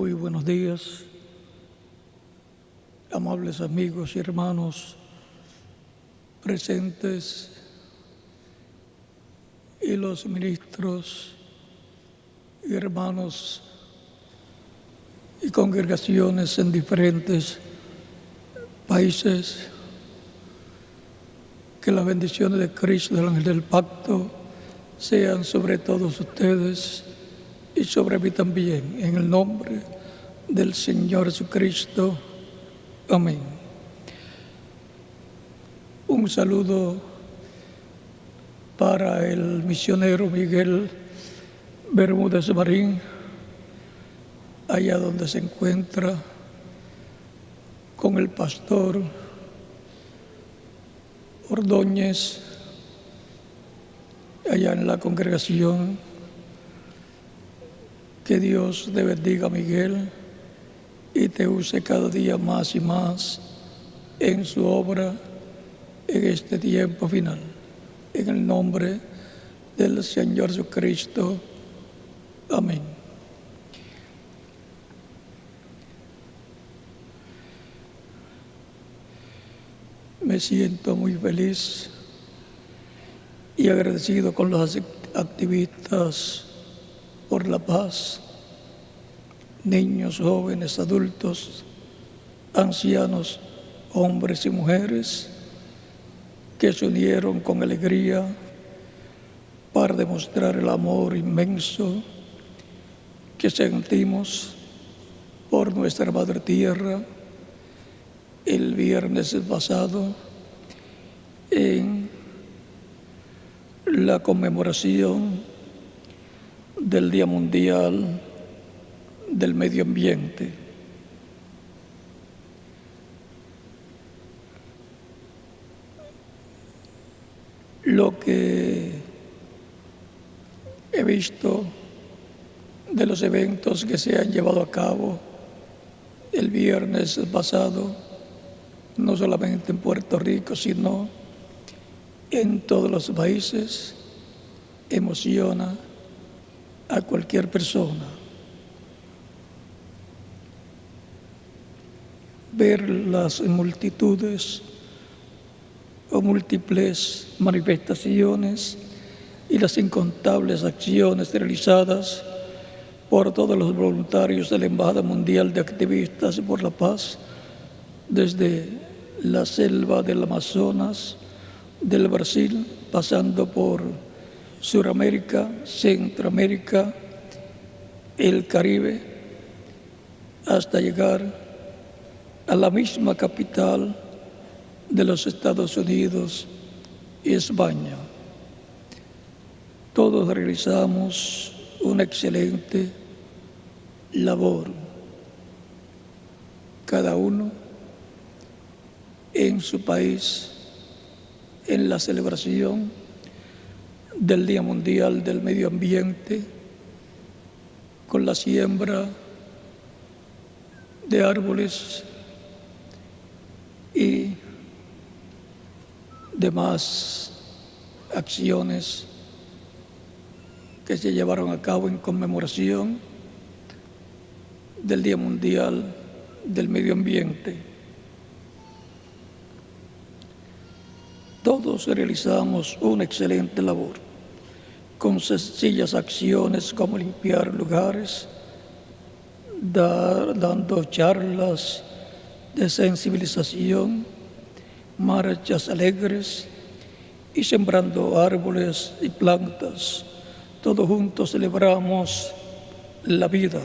Muy buenos días, amables amigos y hermanos presentes y los ministros y hermanos y congregaciones en diferentes países. Que las bendiciones de Cristo, del ángel del pacto, sean sobre todos ustedes y sobre mí también, en el nombre del Señor Jesucristo. Amén. Un saludo para el misionero Miguel Bermúdez Marín, allá donde se encuentra con el pastor Ordóñez, allá en la congregación. Que Dios te bendiga, Miguel, y te use cada día más y más en su obra en este tiempo final. En el nombre del Señor Jesucristo. Amén. Me siento muy feliz y agradecido con los activistas por la paz, niños, jóvenes, adultos, ancianos, hombres y mujeres, que se unieron con alegría para demostrar el amor inmenso que sentimos por nuestra Madre Tierra el viernes pasado en la conmemoración del Día Mundial del Medio Ambiente. Lo que he visto de los eventos que se han llevado a cabo el viernes pasado, no solamente en Puerto Rico, sino en todos los países, emociona a cualquier persona. Ver las multitudes o múltiples manifestaciones y las incontables acciones realizadas por todos los voluntarios de la Embajada Mundial de Activistas por la Paz, desde la selva del Amazonas, del Brasil, pasando por Suramérica, Centroamérica, el Caribe, hasta llegar a la misma capital de los Estados Unidos y España. Todos realizamos una excelente labor, cada uno en su país, en la celebración del Día Mundial del Medio Ambiente, con la siembra de árboles y demás acciones que se llevaron a cabo en conmemoración del Día Mundial del Medio Ambiente. Todos realizamos una excelente labor, con sencillas acciones como limpiar lugares, dando charlas de sensibilización, marchas alegres y sembrando árboles y plantas. Todos juntos celebramos la vida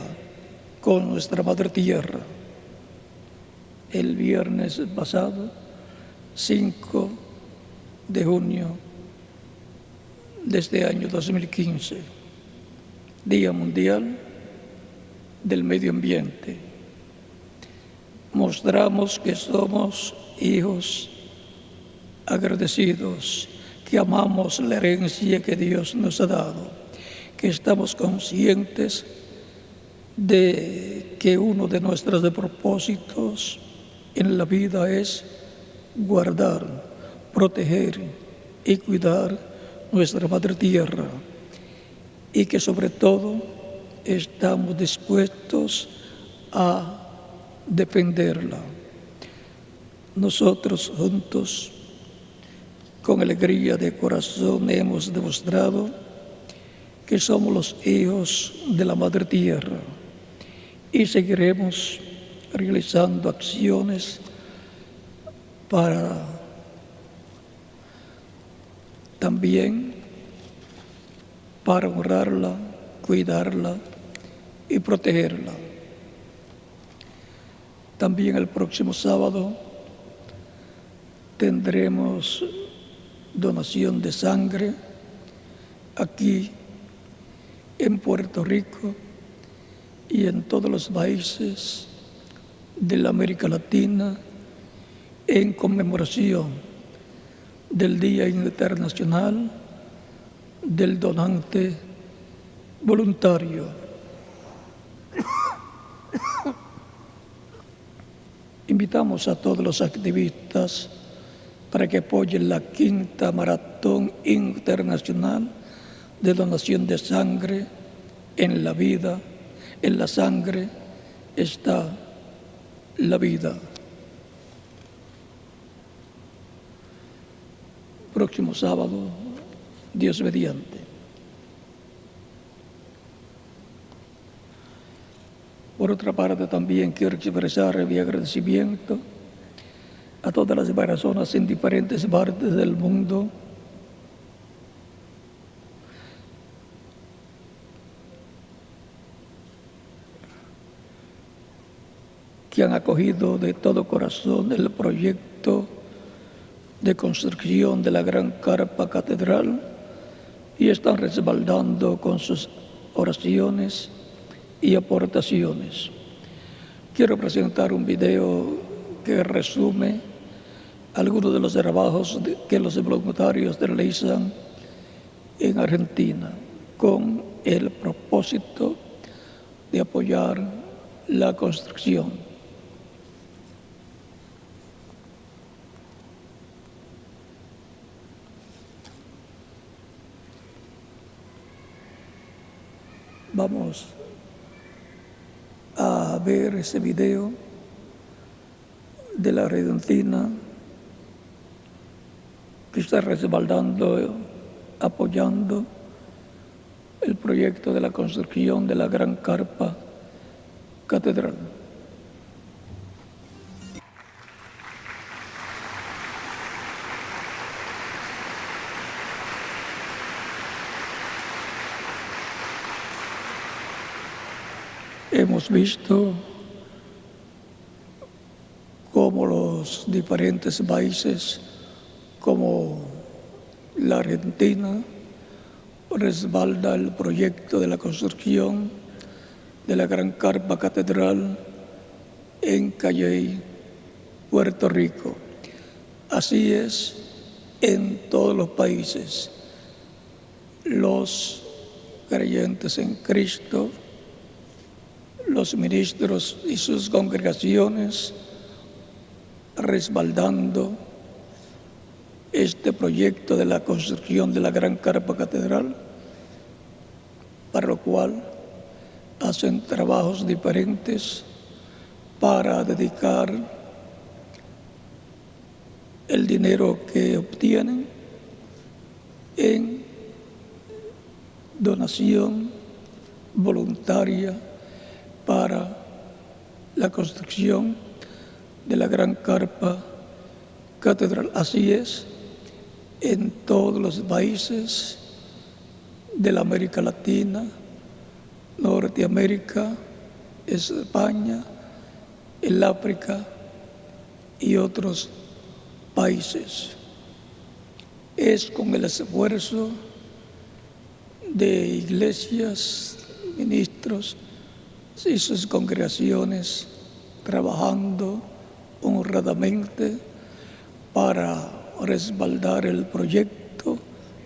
con nuestra Madre Tierra. El viernes pasado, 5 de junio de este año 2015, Día Mundial del Medio Ambiente. Mostramos que somos hijos agradecidos, que amamos la herencia que Dios nos ha dado, que estamos conscientes de que uno de nuestros propósitos en la vida es guardar, proteger y cuidar nuestra Madre Tierra, y que sobre todo estamos dispuestos a defenderla. Nosotros juntos, con alegría de corazón, hemos demostrado que somos los hijos de la Madre Tierra y seguiremos realizando acciones para también para honrarla, cuidarla y protegerla. También el próximo sábado tendremos donación de sangre aquí en Puerto Rico y en todos los países de la América Latina en conmemoración del Día Internacional del Donante Voluntario. Invitamos a todos los activistas para que apoyen la 5ª Maratón Internacional de Donación de Sangre. En la vida, en la sangre está la vida. Próximo sábado, Dios mediante. Por otra parte, también quiero expresar mi agradecimiento a todas las personas en diferentes partes del mundo que han acogido de todo corazón el proyecto de construcción de la gran carpa catedral y están respaldando con sus oraciones y aportaciones. Quiero presentar un video que resume algunos de los trabajos que los voluntarios realizan en Argentina con el propósito de apoyar la construcción. Vamos a ver ese video de la Argentina que está respaldando, apoyando el proyecto de la construcción de la gran carpa catedral. Hemos visto cómo los diferentes países, como la Argentina, respalda el proyecto de la construcción de la gran carpa catedral en Calley, Puerto Rico. Así es en todos los países. Los creyentes en Cristo, los ministros y sus congregaciones respaldando este proyecto de la construcción de la gran carpa catedral, para lo cual hacen trabajos diferentes para dedicar el dinero que obtienen en donación voluntaria para la construcción de la gran carpa catedral. Así es en todos los países de la América Latina, Norteamérica, España, el África y otros países. Es con el esfuerzo de iglesias, ministros y sus congregaciones trabajando honradamente para respaldar el proyecto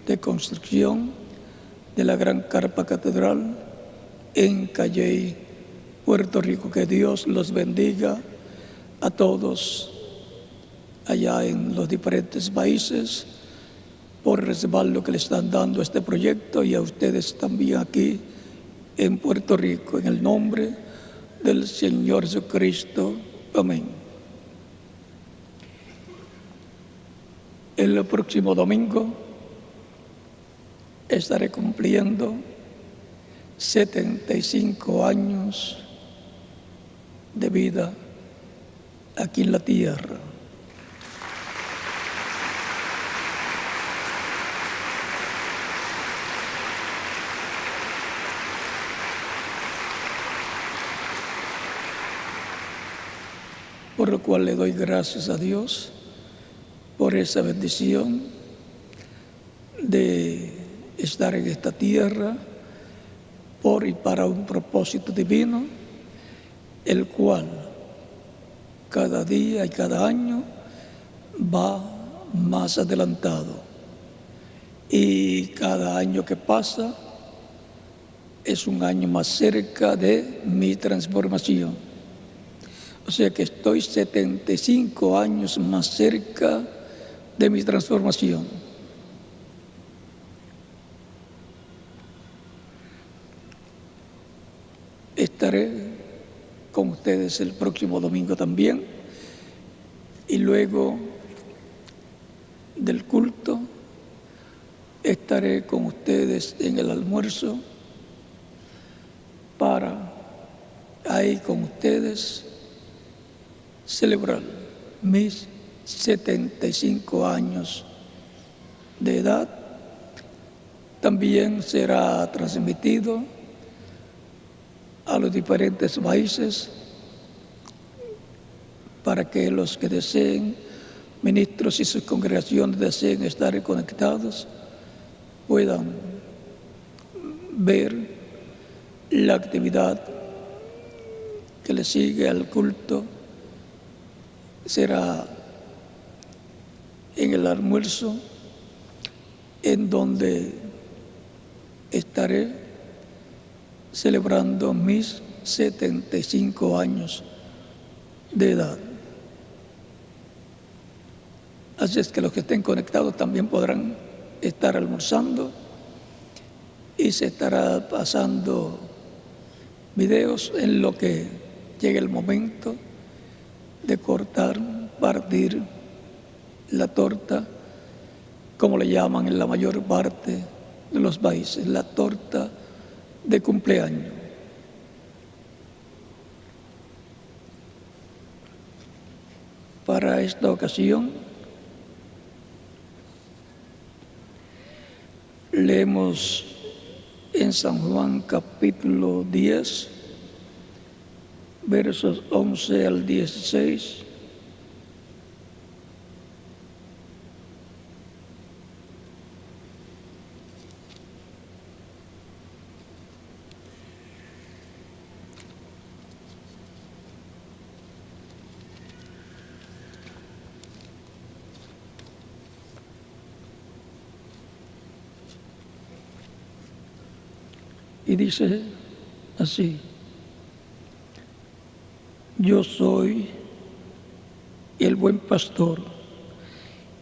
de construcción de la gran carpa catedral en Calley, Puerto Rico. Que Dios los bendiga a todos allá en los diferentes países por el respaldo que le están dando a este proyecto y a ustedes también aquí en Puerto Rico. En el nombre del Señor Jesucristo. Amén. El próximo domingo estaré cumpliendo 75 años de vida aquí en la tierra. Por lo cual le doy gracias a Dios por esa bendición de estar en esta tierra por y para un propósito divino, el cual cada día y cada año va más adelantado. Y cada año que pasa es un año más cerca de mi transformación. O sea que estoy 75 años más cerca de mi transformación. Estaré con ustedes el próximo domingo también, y luego del culto estaré con ustedes en el almuerzo para ahí con ustedes celebrar mis 75 años de edad. También será transmitido a los diferentes países para que los que deseen, ministros y sus congregaciones deseen estar conectados, puedan ver la actividad que le sigue al culto. Será en el almuerzo, en donde estaré celebrando mis 75 años de edad. Así es que los que estén conectados también podrán estar almorzando, y se estará pasando videos en lo que llegue el momento de cortar, partir la torta, como le llaman en la mayor parte de los países, la torta de cumpleaños. Para esta ocasión leemos en San Juan capítulo 10, versos 11 al 16. Y dice así: yo soy el buen pastor.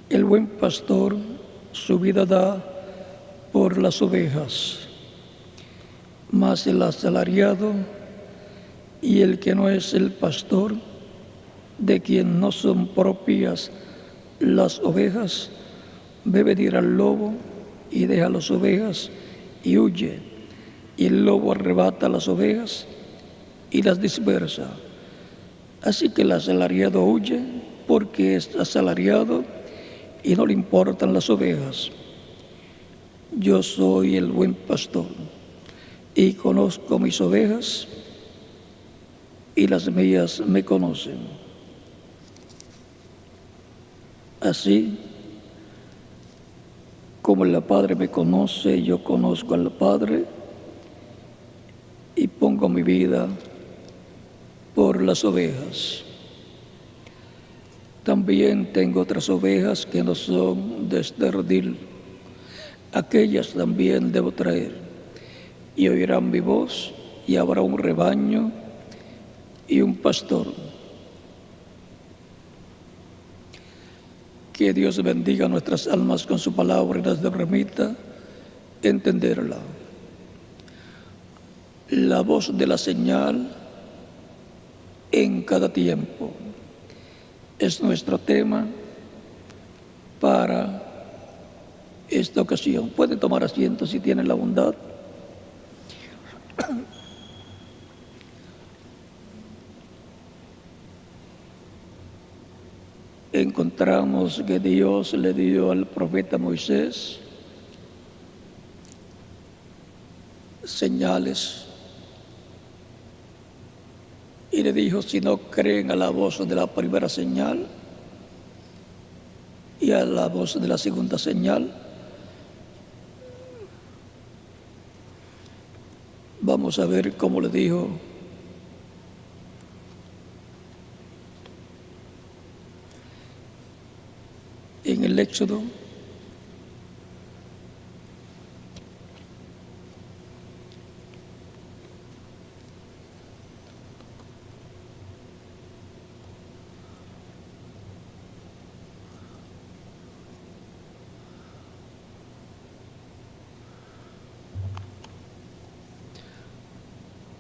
El buen pastor su vida da por las ovejas. Mas el asalariado y el que no es el pastor, de quien no son propias las ovejas, ve venir al lobo y deja las ovejas y huye. Y el lobo arrebata las ovejas y las dispersa. Así que el asalariado huye porque es asalariado y no le importan las ovejas. Yo soy el buen pastor y conozco mis ovejas, y las mías me conocen. Así como el Padre me conoce, yo conozco al Padre y pongo mi vida por las ovejas. También tengo otras ovejas que no son de este redil. Aquellas también debo traer, y oirán mi voz, y habrá un rebaño y un pastor. Que Dios bendiga nuestras almas con su palabra y nos permita entenderla. La voz de la señal en cada tiempo. Es nuestro tema para esta ocasión. Pueden tomar asiento si tienen la bondad. Encontramos que Dios le dio al profeta Moisés señales y le dijo: si no creen a la voz de la primera señal y a la voz de la segunda señal, vamos a ver cómo le dijo. En el Éxodo,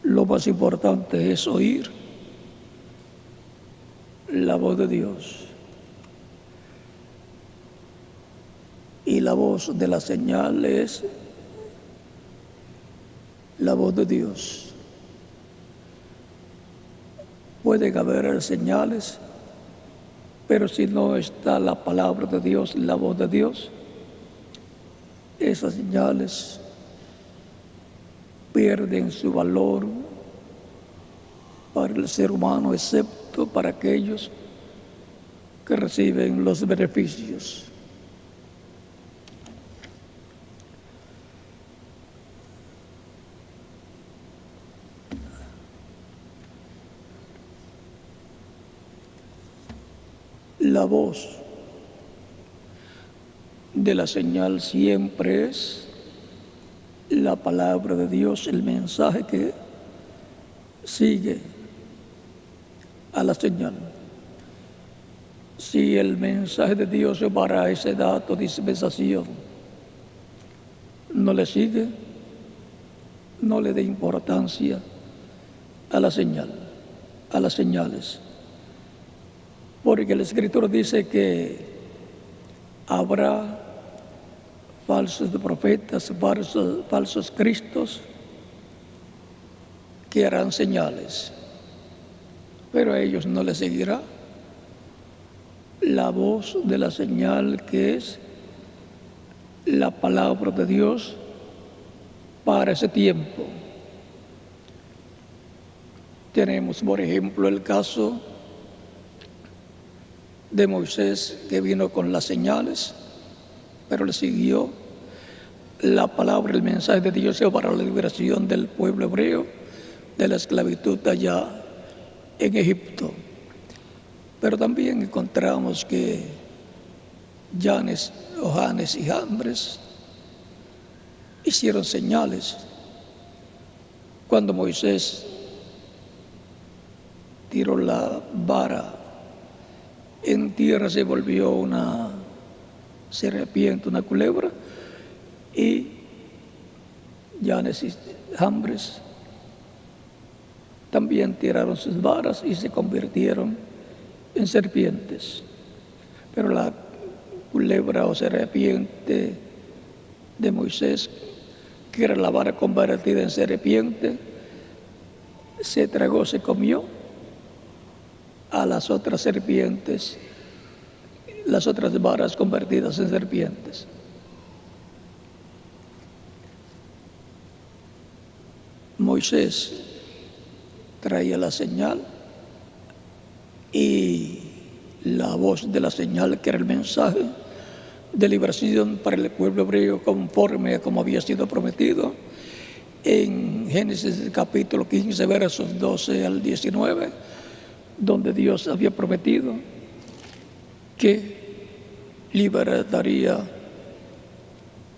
lo más importante es oír la voz de Dios. Y la voz de la señal es la voz de Dios. Pueden haber señales, pero si no está la palabra de Dios, la voz de Dios, esas señales pierden su valor para el ser humano, excepto para aquellos que reciben los beneficios. La voz de la señal siempre es la palabra de Dios, el mensaje que sigue a la señal. Si el mensaje de Dios para ese dato, dispensación, no le sigue, no le dé importancia a la señal, a las señales. Porque el Escritor dice que habrá falsos profetas, falsos cristos, que harán señales, pero a ellos no les seguirá la voz de la señal, que es la palabra de Dios para ese tiempo. Tenemos, por ejemplo, el caso de Moisés, que vino con las señales, pero le siguió la palabra, el mensaje de Dios para la liberación del pueblo hebreo de la esclavitud allá en Egipto. Pero también encontramos que Janes y Jambres hicieron señales. Cuando Moisés tiró la vara en tierra, se volvió una serpiente, una culebra, y Janes y Jambres también tiraron sus varas y se convirtieron en serpientes. Pero la culebra o serpiente de Moisés, que era la vara convertida en serpiente, se tragó, se comió a las otras serpientes, las otras varas convertidas en serpientes. Moisés traía la señal y la voz de la señal, que era el mensaje de liberación para el pueblo hebreo, conforme a como había sido prometido en Génesis capítulo 15, versos 12 al 19, donde Dios había prometido que liberaría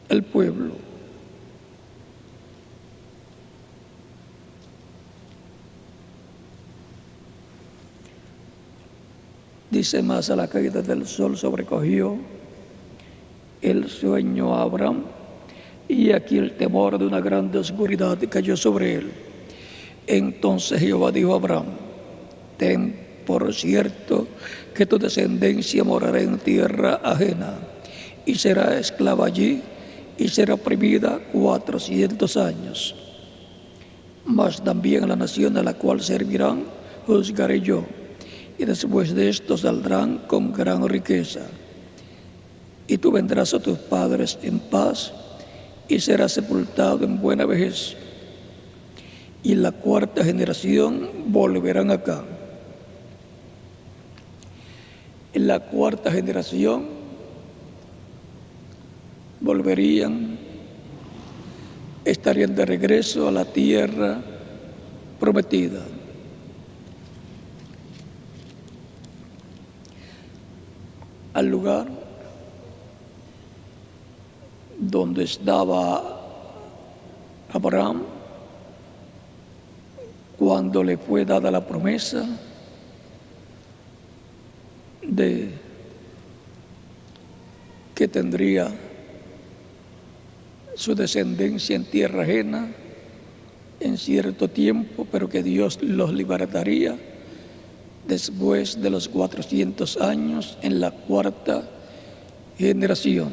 el pueblo. Dice más: a la caída del sol sobrecogió el sueño a Abraham, y aquí el temor de una grande oscuridad cayó sobre él. Entonces Jehová dijo a Abraham: Ten por cierto que tu descendencia morará en tierra ajena y será esclava allí y será oprimida 400 años. Mas también a la nación a la cual servirán juzgaré yo, y después de esto saldrán con gran riqueza. Y tú vendrás a tus padres en paz y serás sepultado en buena vejez. Y en la cuarta generación volverán acá. En la cuarta generación volverían, estarían de regreso a la tierra prometida. Al lugar donde estaba Abraham cuando le fue dada la promesa de que tendría su descendencia en tierra ajena en cierto tiempo, pero que Dios los libertaría después de los 400 años en la cuarta generación.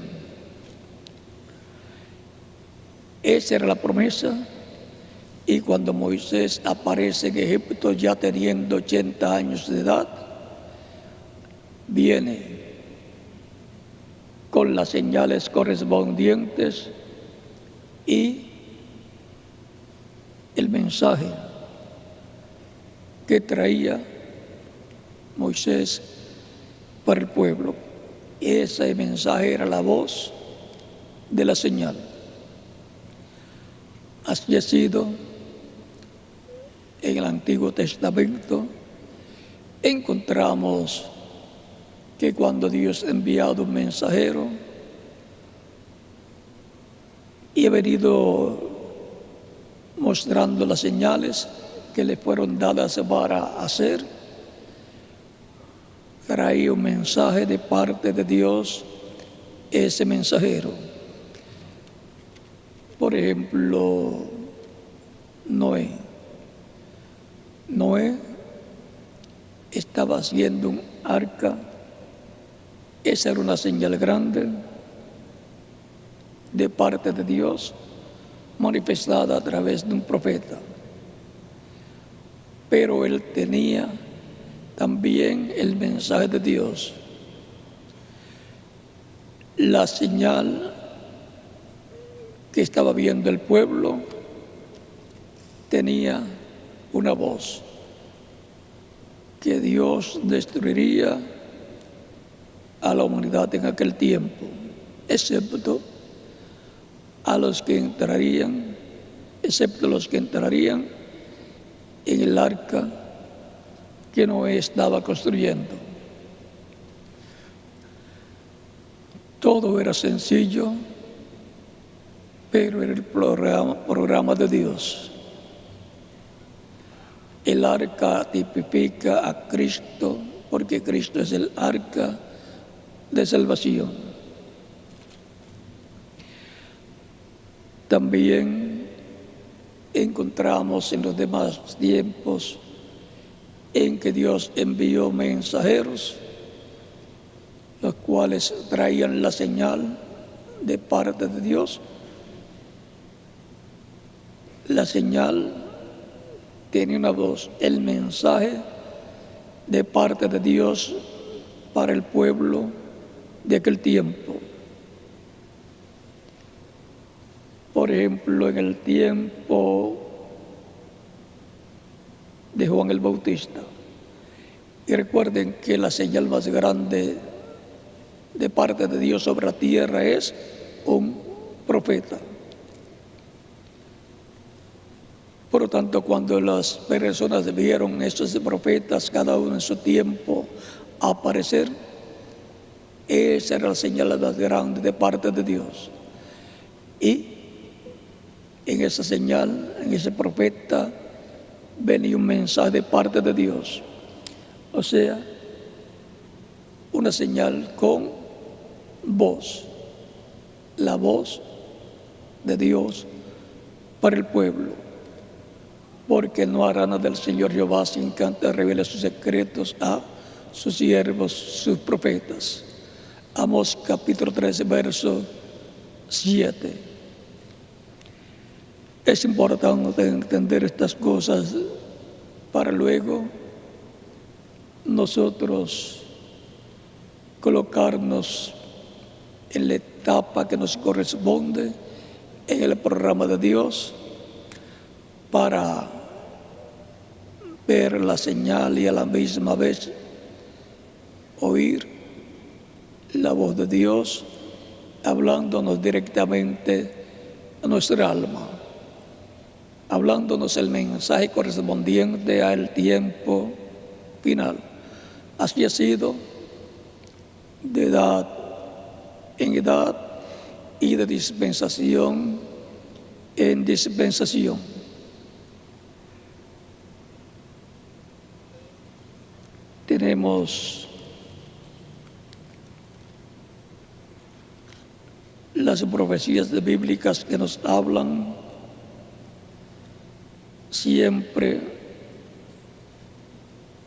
Esa era la promesa, y cuando Moisés aparece en Egipto ya teniendo 80 años de edad, viene con las señales correspondientes y el mensaje que traía Moisés para el pueblo. Ese mensaje era la voz de la señal. Así ha sido en el Antiguo Testamento. Encontramos que cuando Dios ha enviado un mensajero y ha venido mostrando las señales que le fueron dadas para hacer, traía un mensaje de parte de Dios ese mensajero. Por ejemplo, Noé. Noé estaba haciendo un arca. Esa era una señal grande de parte de Dios, manifestada a través de un profeta. Pero él tenía también el mensaje de Dios. La señal que estaba viendo el pueblo tenía una voz, que Dios destruiría a la humanidad en aquel tiempo, excepto los que entrarían en el arca que Noé estaba construyendo. Todo era sencillo, pero era el programa de Dios. El arca tipifica a Cristo, porque Cristo es el arca de salvación. También encontramos en los demás tiempos en que Dios envió mensajeros, los cuales traían la señal de parte de Dios. La señal tenía una voz, el mensaje de parte de Dios para el pueblo de aquel tiempo. Por ejemplo, en el tiempo de Juan el Bautista. Y recuerden que la señal más grande de parte de Dios sobre la tierra es un profeta. Por lo tanto, cuando las personas vieron a estos profetas, cada uno en su tiempo, aparecer, esa era la señal más grande de parte de Dios. Y en esa señal, en ese profeta, venía un mensaje de parte de Dios. O sea, una señal con voz, la voz de Dios para el pueblo. porque no hará nada del Señor Jehová sin que antes revele sus secretos a sus siervos, sus profetas. Amós capítulo 13, verso 7. Es importante entender estas cosas para luego nosotros colocarnos en la etapa que nos corresponde en el programa de Dios para ver la señal y a la misma vez oír la voz de Dios hablándonos directamente a nuestra alma, hablándonos el mensaje correspondiente al tiempo final. Así ha sido de edad en edad y de dispensación en dispensación. Tenemos las profecías bíblicas que nos hablan siempre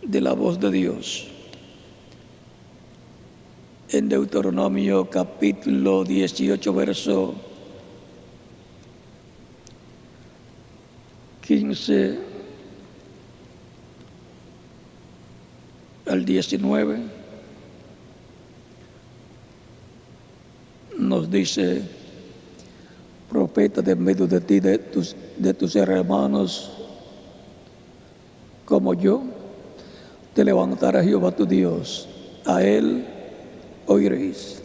de la voz de Dios. En Deuteronomio capítulo 18, verso 15 al 19, nos dice: profeta de medio de ti, de tus hermanos como yo, te levantará Jehová tu Dios, a él oiréis.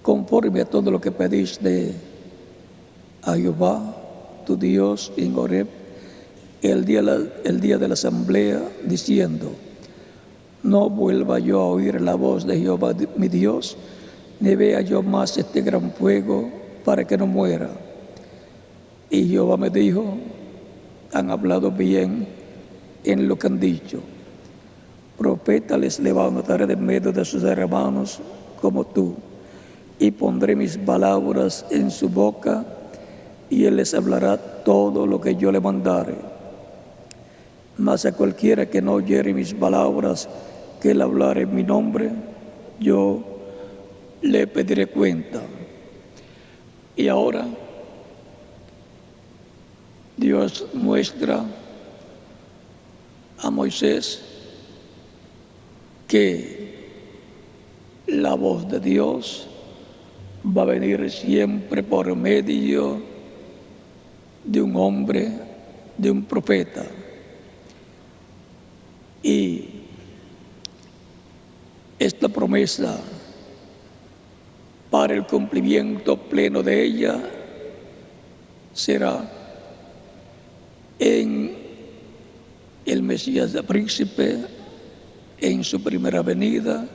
Conforme a todo lo que pediste a Jehová tu Dios en Horeb, el día de la asamblea, diciendo: no vuelva yo a oír la voz de Jehová mi Dios, ni vea yo más este gran fuego para que no muera. Y Jehová me dijo: han hablado bien en lo que han dicho. Profeta les levantaré de medio de sus hermanos como tú, y pondré mis palabras en su boca, y él les hablará todo lo que yo le mandare. Mas a cualquiera que no oyere mis palabras, que él hablare en mi nombre, yo le pediré cuenta. Y ahora Dios muestra a Moisés que la voz de Dios va a venir siempre por medio de un hombre, de un profeta. Y esta promesa, para el cumplimiento pleno de ella, será en el Mesías de Príncipe, en su primera venida,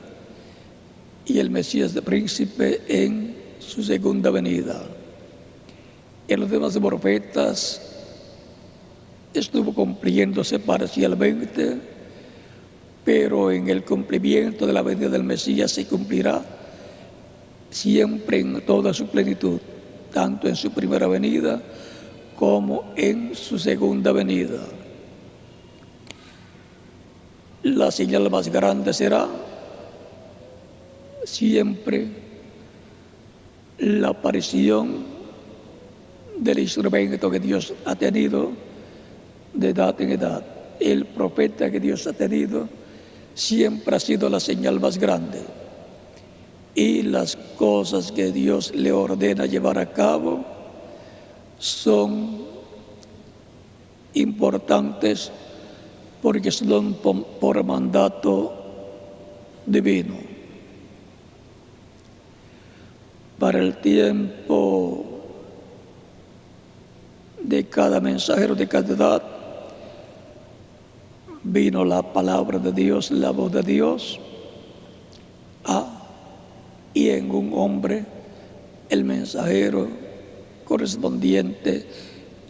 y el Mesías de Príncipe en su segunda venida. En los demás profetas estuvo cumpliéndose parcialmente, pero en el cumplimiento de la venida del Mesías se cumplirá siempre en toda su plenitud, tanto en su primera venida como en su segunda venida. La señal más grande será siempre la aparición del instrumento que Dios ha tenido de edad en edad. El profeta que Dios ha tenido siempre ha sido la señal más grande. Y las cosas que Dios le ordena llevar a cabo son importantes porque son por mandato divino. Para el tiempo de cada mensajero de cada edad, vino la palabra de Dios, la voz de Dios, y en un hombre el mensajero correspondiente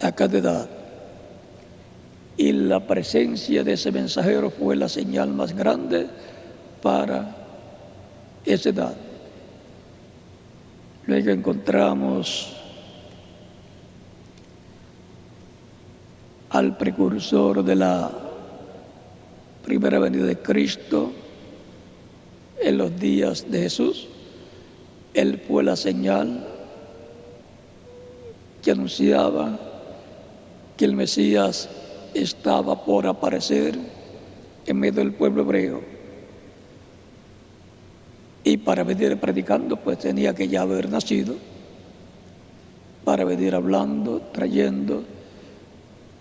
a cada edad. Y la presencia de ese mensajero fue la señal más grande para esa edad. Luego encontramos al precursor de la primera venida de Cristo en los días de Jesús. Él fue la señal que anunciaba que el Mesías estaba por aparecer en medio del pueblo hebreo. Y para venir predicando, pues tenía que ya haber nacido, para venir hablando, trayendo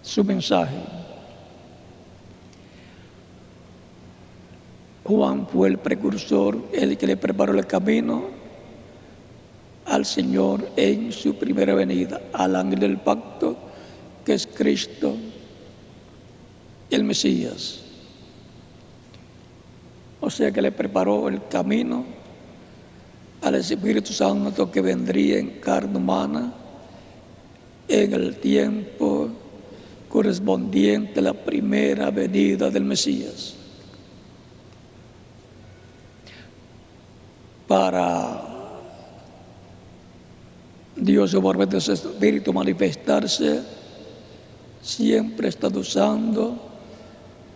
su mensaje. Juan fue el precursor, el que le preparó el camino al Señor en su primera venida, al ángel del pacto, que es Cristo, el Mesías. O sea que le preparó el camino al Espíritu Santo que vendría en carne humana en el tiempo correspondiente a la primera venida del Mesías. Para Dios, por medio de su Espíritu, manifestarse, siempre está usando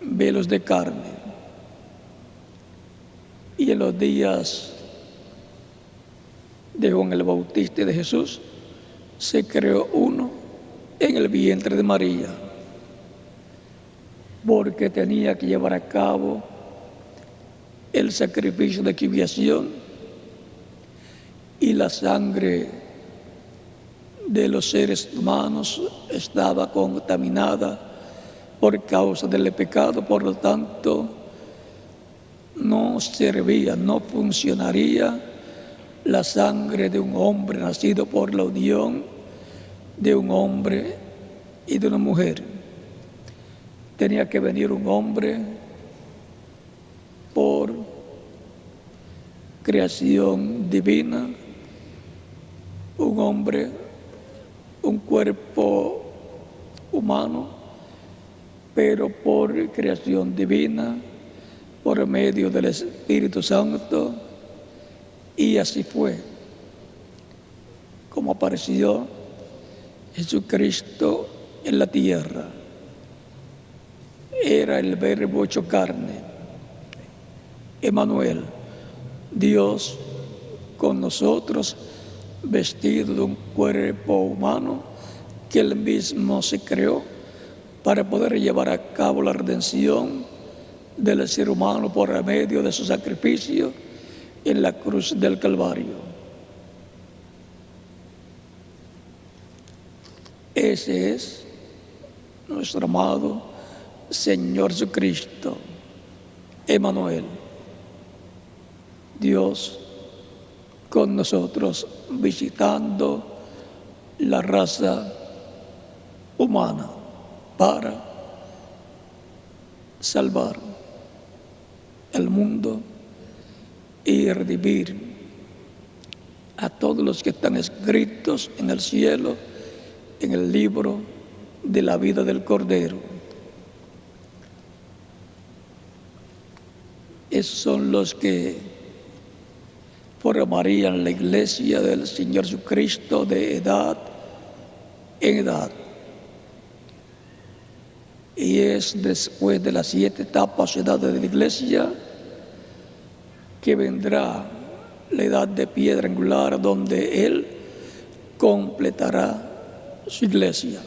velos de carne. Y en los días de Juan el Bautista y de Jesús, se creó uno en el vientre de María, porque tenía que llevar a cabo el sacrificio de expiación, y la sangre de los seres humanos estaba contaminada por causa del pecado. Por lo tanto, no servía, no funcionaría la sangre de un hombre nacido por la unión de un hombre y de una mujer. Tenía que venir un hombre por creación divina, un hombre, un cuerpo humano, pero por creación divina, por medio del Espíritu Santo. Y así fue como apareció Jesucristo en la tierra. Era el Verbo hecho carne, Emmanuel, Dios con nosotros, vestido de un cuerpo humano que Él mismo se creó para poder llevar a cabo la redención del ser humano por medio de su sacrificio en la cruz del Calvario. Ese es nuestro amado Señor Jesucristo, Emmanuel, Dios con nosotros, visitando la raza humana para salvar el mundo y redimir a todos los que están escritos en el cielo, en el libro de la vida del Cordero. Esos son los que formarían la iglesia del Señor Jesucristo de edad en edad. Y es después de las 7 etapas de edad de la iglesia que vendrá la edad de piedra angular, donde Él completará su iglesia.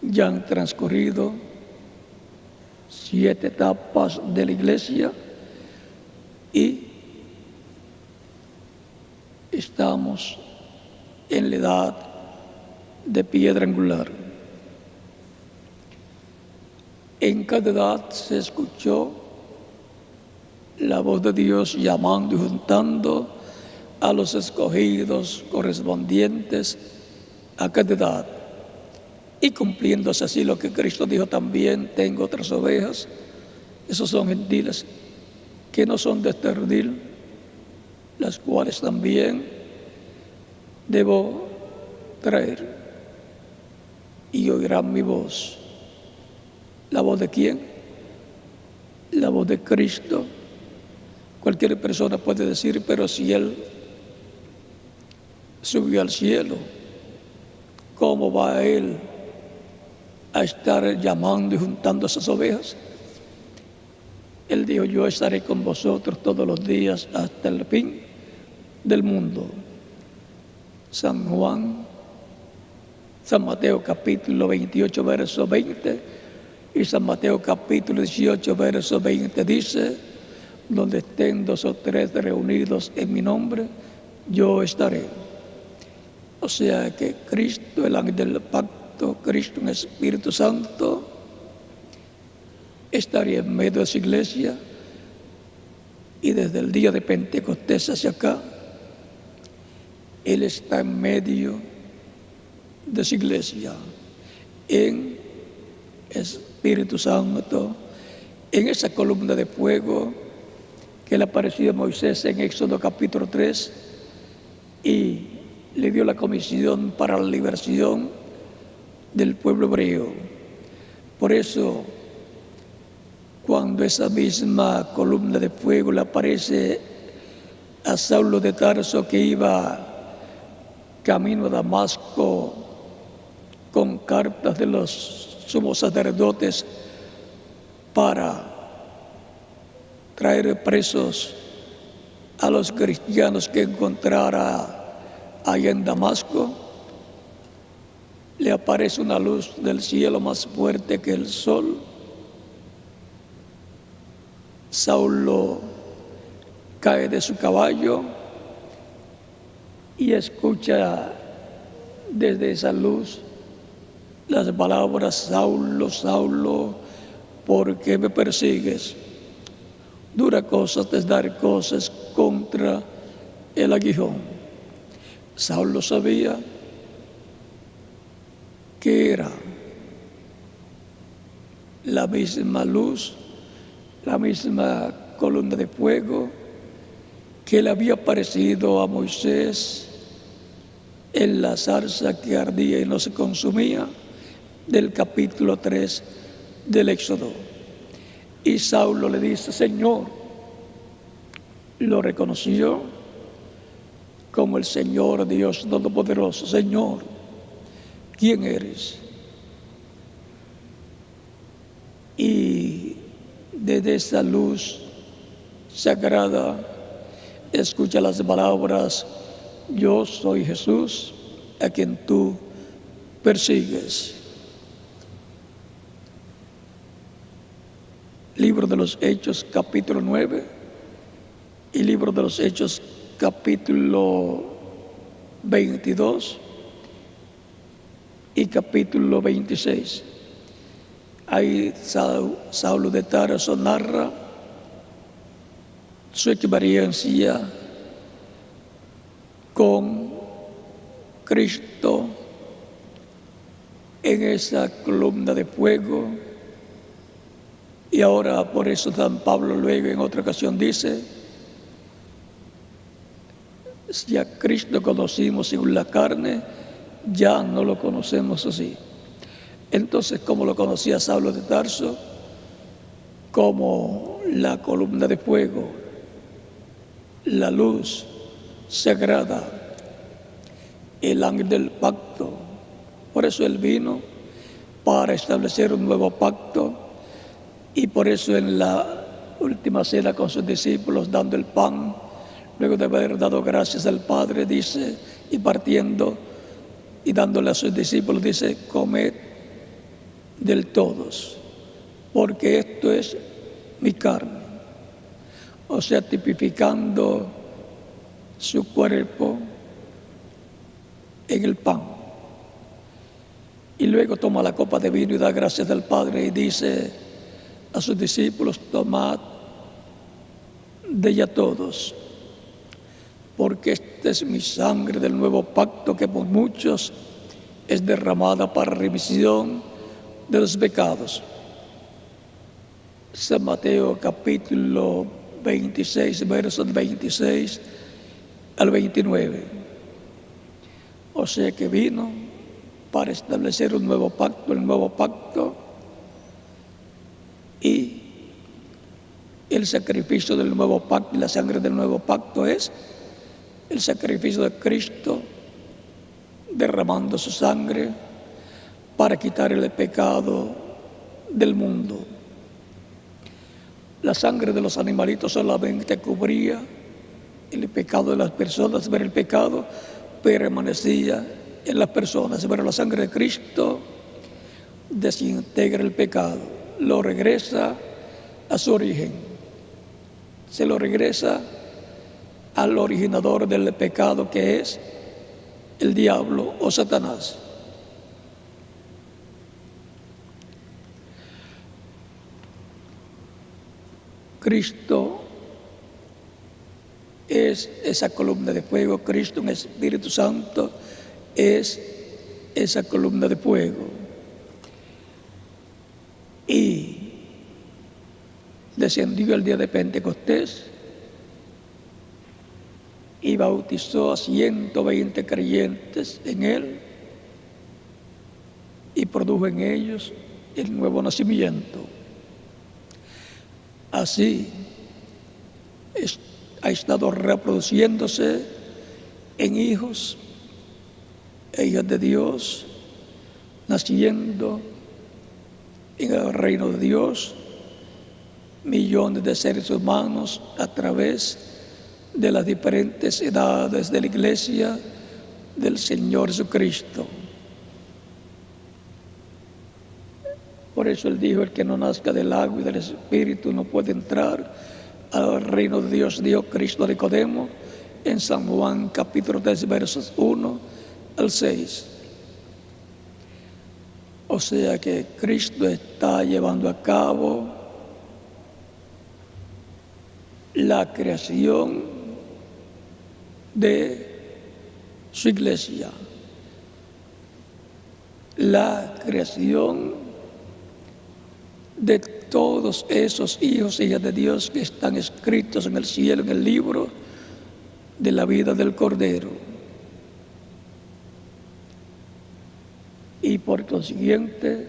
Ya han transcurrido 7 etapas de la iglesia y estamos en la edad de piedra angular. En cada edad se escuchó la voz de Dios llamando y juntando a los escogidos correspondientes a cada edad, y cumpliéndose así lo que Cristo dijo también: tengo otras ovejas, esos son gentiles que no son de este redil, las cuales también debo traer, y oirán mi voz. ¿La voz de quién? La voz de Cristo. Cualquier persona puede decir: pero si Él subió al cielo, ¿cómo va Él a estar llamando y juntando esas ovejas? Él dijo, yo estaré con vosotros todos los días hasta el fin del mundo. San Mateo capítulo 28, verso 20, y San Mateo capítulo 18, verso 20 dice, donde estén 2 o 3 reunidos en mi nombre, yo estaré. O sea que Cristo, el ángel del pacto, Cristo en Espíritu Santo, estaría en medio de su iglesia, y desde el día de Pentecostés hacia acá, Él está en medio de su iglesia, en Espíritu Santo, en esa columna de fuego que le apareció a Moisés en Éxodo capítulo 3 y le dio la comisión para la liberación del pueblo hebreo. Por eso, cuando esa misma columna de fuego le aparece a Saulo de Tarso, que iba camino a Damasco con cartas de los sumos sacerdotes para traer presos a los cristianos que encontrara allá en Damasco, le aparece una luz del cielo más fuerte que el sol. Saulo cae de su caballo y escucha desde esa luz las palabras, Saulo, Saulo, ¿por qué me persigues? Dura cosa es dar cosas contra el aguijón. Saulo sabía que era la misma luz, la misma columna de fuego que le había aparecido a Moisés en la zarza que ardía y no se consumía, del capítulo 3 del Éxodo. Y Saulo le dice, Señor, lo reconoció como el Señor Dios Todopoderoso. Señor, ¿quién eres? Y desde esa luz sagrada escucha las palabras, yo soy Jesús, a quien tú persigues. Libro de los Hechos, capítulo 9, y Libro de los Hechos, capítulo 22 y capítulo 26. Ahí Saulo de Tarso narra su experiencia con Cristo en esa columna de fuego. Y ahora por eso San Pablo luego en otra ocasión dice, si a Cristo conocimos según la carne, ya no lo conocemos así. Entonces, ¿cómo lo conocía Saulo de Tarso? Como la columna de fuego, la luz sagrada, el ángel del pacto. Por eso él vino para establecer un nuevo pacto. Y por eso en la última cena con sus discípulos, dando el pan, luego de haber dado gracias al Padre, dice, y partiendo y dándole a sus discípulos, dice, comed del todos, porque esto es mi carne. O sea, tipificando su cuerpo en el pan. Y luego toma la copa de vino y da gracias al Padre y dice a sus discípulos, tomad de ella todos, porque esta es mi sangre del nuevo pacto que por muchos es derramada para remisión de los pecados. San Mateo capítulo 26, versos 26 al 29. O sea que vino para establecer un nuevo pacto, el nuevo pacto, y el sacrificio del nuevo pacto y la sangre del nuevo pacto es el sacrificio de Cristo derramando su sangre para quitar el pecado del mundo. La sangre de los animalitos solamente cubría el pecado de las personas, pero el pecado permanecía en las personas. Pero la sangre de Cristo desintegra el pecado, lo regresa a su origen, se lo regresa al originador del pecado, que es el diablo o Satanás. Cristo es esa columna de fuego, Cristo en Espíritu Santo es esa columna de fuego. Y descendió el día de Pentecostés y bautizó a 120 creyentes en él y produjo en ellos el nuevo nacimiento. Así ha estado reproduciéndose en hijos e hijas de Dios, naciendo en el reino de Dios millones de seres humanos a través de las diferentes edades de la Iglesia del Señor Jesucristo. Por eso Él dijo: el que no nazca del agua y del Espíritu no puede entrar al reino de Dios, dijo Cristo a Nicodemo en San Juan capítulo 3, versos 1 al 6. O sea que Cristo está llevando a cabo la creación de su iglesia, la creación de todos esos hijos y hijas de Dios que están escritos en el cielo, en el libro de la vida del Cordero. Y por consiguiente,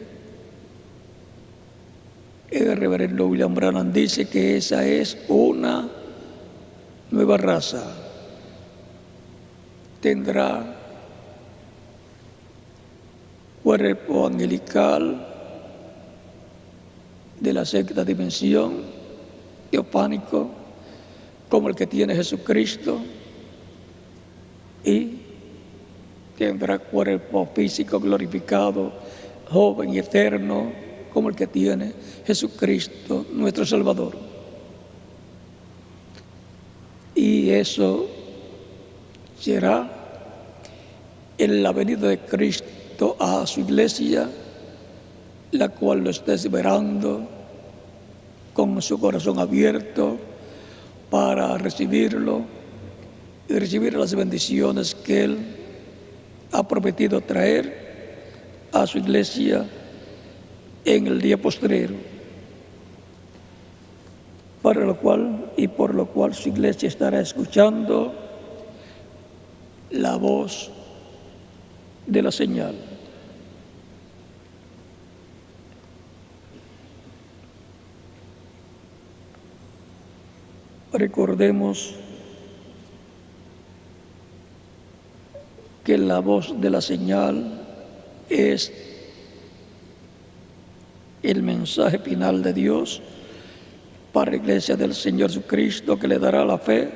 el reverendo William Branham dice que esa es una nueva raza. Tendrá cuerpo angelical de la sexta dimensión, teofánico, como el que tiene Jesucristo, y tendrá cuerpo físico glorificado, joven y eterno, como el que tiene Jesucristo, nuestro Salvador. Y eso será en la venida de Cristo a su iglesia, la cual lo está esperando con su corazón abierto para recibirlo y recibir las bendiciones que Él ha prometido traer a su iglesia en el día postrero, para lo cual y por lo cual su iglesia estará escuchando la voz de la señal. Recordemos que la voz de la señal es el mensaje final de Dios para la iglesia del Señor Jesucristo, que le dará la fe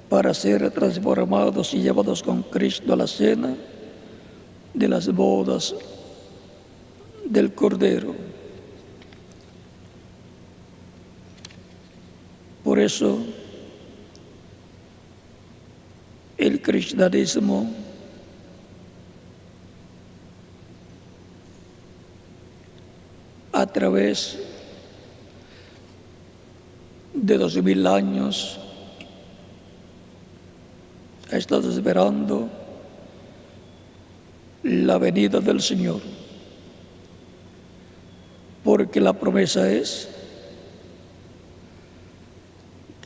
para ser transformados y llevados con Cristo a la cena de las bodas del Cordero. Por eso, el cristianismo a través de 2000 años ha estado esperando la venida del Señor, porque la promesa es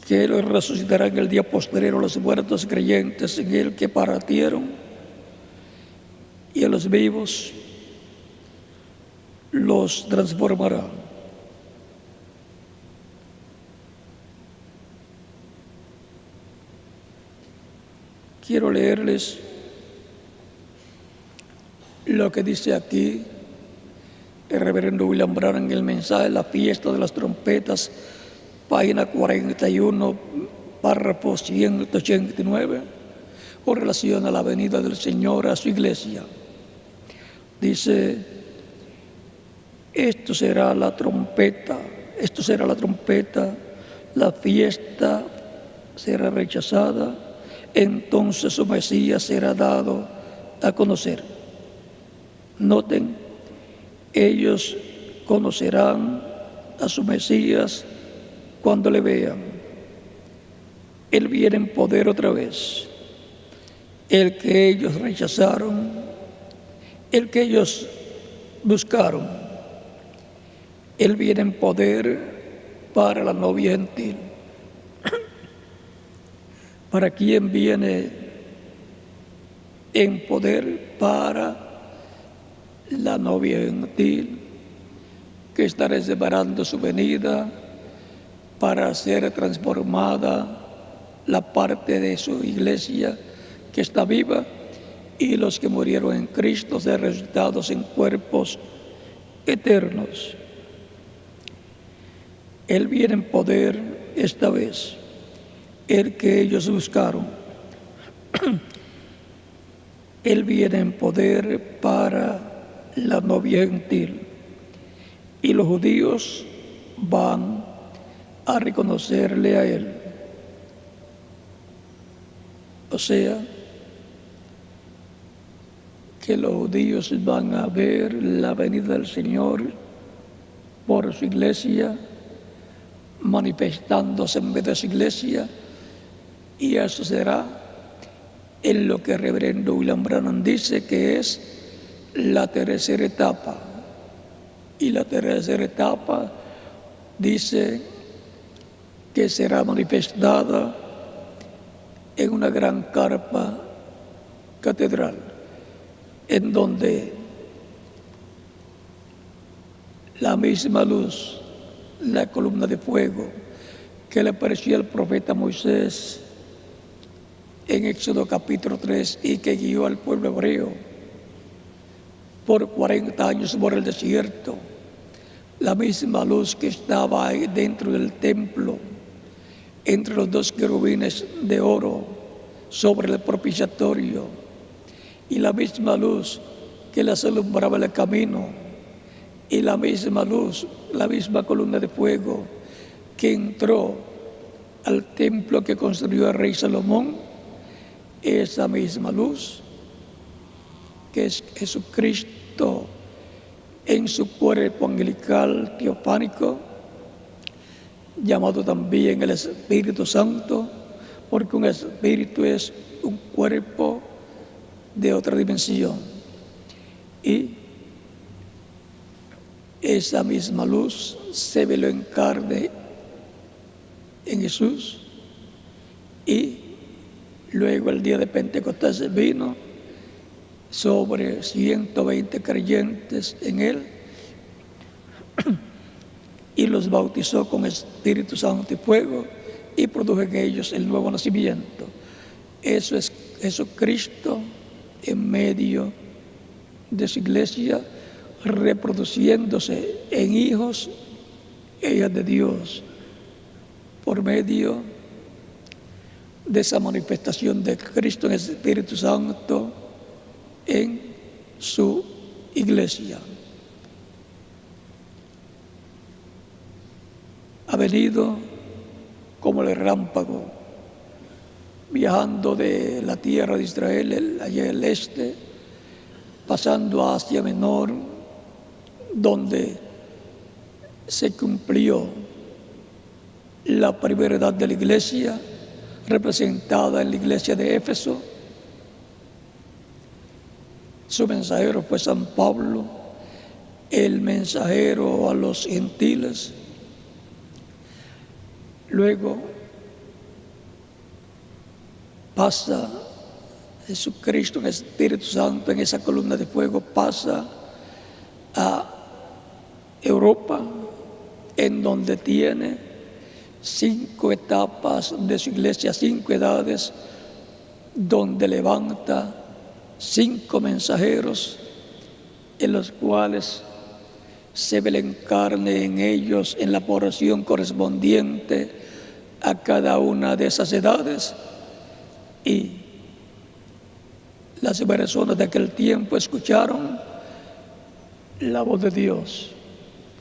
que Él resucitará en el día postrero a los muertos creyentes en Él que partieron, y a los vivos los transformará. Quiero leerles lo que dice aquí el reverendo William Branham en el mensaje La fiesta de las trompetas, página 41, párrafo 189, con relación a la venida del Señor a su iglesia. Dice, esto será la trompeta, la fiesta será rechazada, entonces su Mesías será dado a conocer. Noten, ellos conocerán a su Mesías cuando le vean. Él viene en poder otra vez. El que ellos rechazaron, el que ellos buscaron, Él viene en poder para la novia gentil. ¿Para quién viene en poder? Para la novia gentil, que está reservando su venida para ser transformada la parte de su iglesia que está viva, y los que murieron en Cristo ser resucitados en cuerpos eternos. Él viene en poder esta vez, el que ellos buscaron. Él viene en poder para la novia gentil, y los judíos van a reconocerle a Él. O sea, que los judíos van a ver la venida del Señor por su iglesia, manifestándose en medio de su iglesia, y eso será en lo que el reverendo William Branham dice que es la tercera etapa. Y la tercera etapa dice que será manifestada en una gran carpa catedral, en donde la misma luz, la columna de fuego que le apareció al profeta Moisés en Éxodo capítulo 3 y que guió al pueblo hebreo por 40 años por el desierto, la misma luz que estaba ahí dentro del templo, entre los dos querubines de oro sobre el propiciatorio, y la misma luz que les alumbraba el camino, y la misma luz, la misma columna de fuego que entró al templo que construyó el rey Salomón, esa misma luz que es Jesucristo en su cuerpo angelical teofánico, llamado también el Espíritu Santo, porque un espíritu es un cuerpo de otra dimensión. Y esa misma luz se veló en carne en Jesús, y luego el día de Pentecostés vino sobre 120 creyentes en Él y los bautizó con Espíritu Santo y fuego, y produjo en ellos el nuevo nacimiento. Eso es Jesucristo en medio de su iglesia, reproduciéndose en hijos e hijas de Dios por medio de esa manifestación de Cristo en el Espíritu Santo en su iglesia. Ha venido como el relámpago, viajando de la tierra de Israel, allá al este, pasando a Asia Menor, donde se cumplió la primera edad de la iglesia, representada en la iglesia de Éfeso. Su mensajero fue San Pablo, el mensajero a los gentiles. Luego pasa Jesucristo en el Espíritu Santo, en esa columna de fuego, pasa a Europa, en donde tiene 5 etapas de su iglesia, 5 edades, donde levanta 5 mensajeros en los cuales se ve en carne en ellos en la porción correspondiente a cada una de esas edades, y las personas de aquel tiempo escucharon la voz de Dios.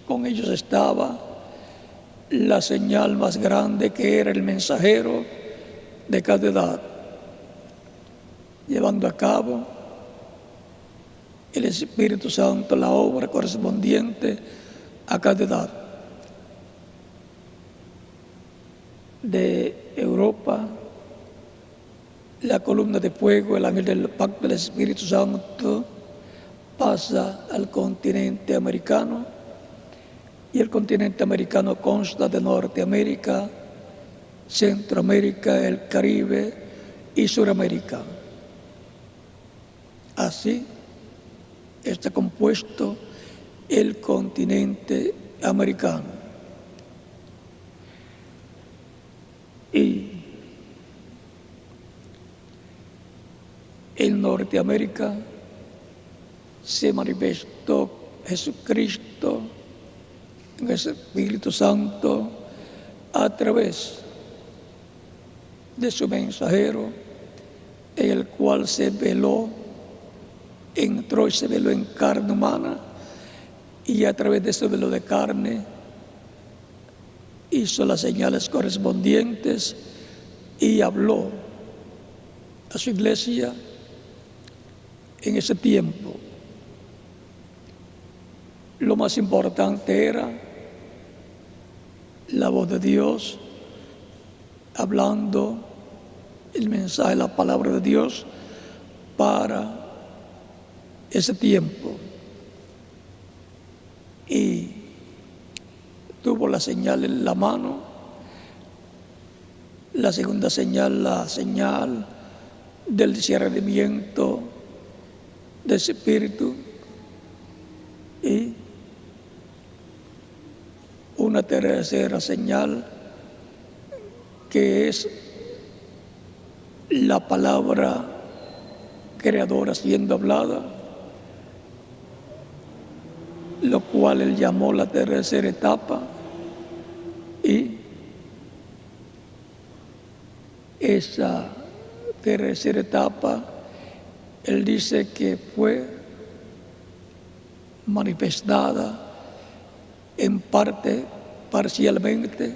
Con ellos estaba la señal más grande, que era el mensajero de cada edad, llevando a cabo el Espíritu Santo la obra correspondiente a cada edad. De Europa, la columna de fuego, el ángel del pacto del Espíritu Santo, pasa al continente americano, y el continente americano consta de Norteamérica, Centroamérica, el Caribe y Suramérica. Así está compuesto el continente americano. Y en Norteamérica se manifestó Jesucristo en ese Espíritu Santo a través de su mensajero, en el cual se veló, entró y se veló en carne humana, y a través de ese velo de carne hizo las señales correspondientes y habló a su iglesia en ese tiempo. Lo más importante era la voz de Dios hablando el mensaje, la palabra de Dios para ese tiempo. Y tuvo la señal en la mano, la segunda señal, la señal del discernimiento de ese Espíritu, y una tercera señal, que es la palabra creadora siendo hablada, lo cual él llamó la tercera etapa. Y esa tercera etapa, él dice que fue manifestada en parte, parcialmente,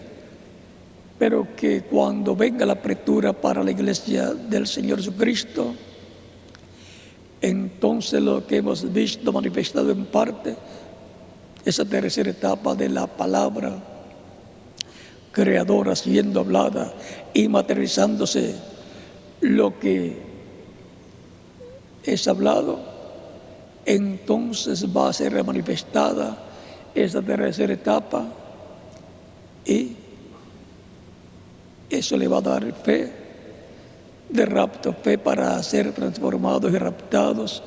pero que cuando venga la apertura para la iglesia del Señor Jesucristo, entonces lo que hemos visto manifestado en parte, esa tercera etapa de la palabra creadora siendo hablada y materializándose lo que es hablado, entonces va a ser manifestada esa tercera etapa, y eso le va a dar fe de rapto, fe para ser transformados y raptados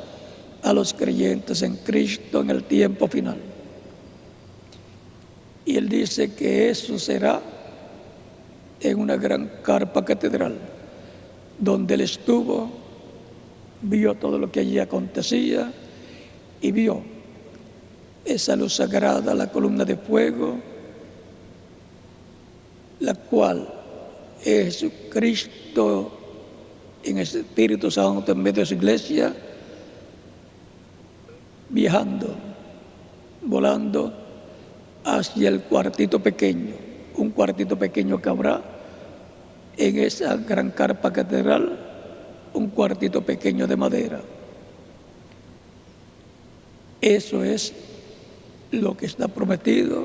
a los creyentes en Cristo en el tiempo final. Y él dice que eso será en una gran carpa catedral, donde él estuvo, vio todo lo que allí acontecía y vio esa luz sagrada, la columna de fuego, la cual es Jesucristo en el Espíritu Santo en medio de su iglesia, viajando, volando hacia el cuartito pequeño, un cuartito pequeño que habrá en esa gran carpa catedral, un cuartito pequeño de madera. Eso es lo que está prometido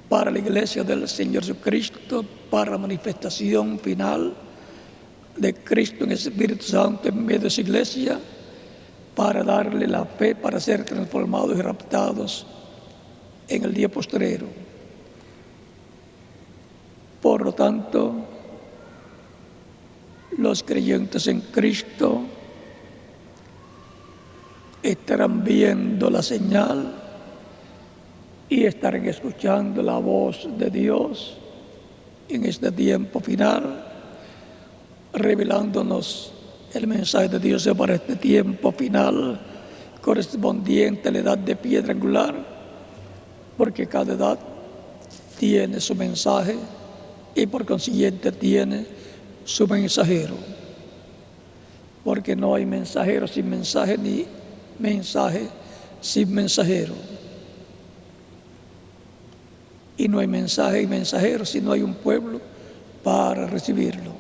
para la iglesia del Señor Jesucristo, para la manifestación final de Cristo en el Espíritu Santo en medio de su iglesia, para darle la fe, para ser transformados y raptados en el día postrero. Por lo tanto, los creyentes en Cristo estarán viendo la señal y estarán escuchando la voz de Dios en este tiempo final, revelándonos el mensaje de Dios para este tiempo final correspondiente a la edad de piedra angular, porque cada edad tiene su mensaje y por consiguiente tiene su mensajero, porque no hay mensajero sin mensaje ni mensaje sin mensajero, y no hay mensaje y mensajero si no hay un pueblo para recibirlo.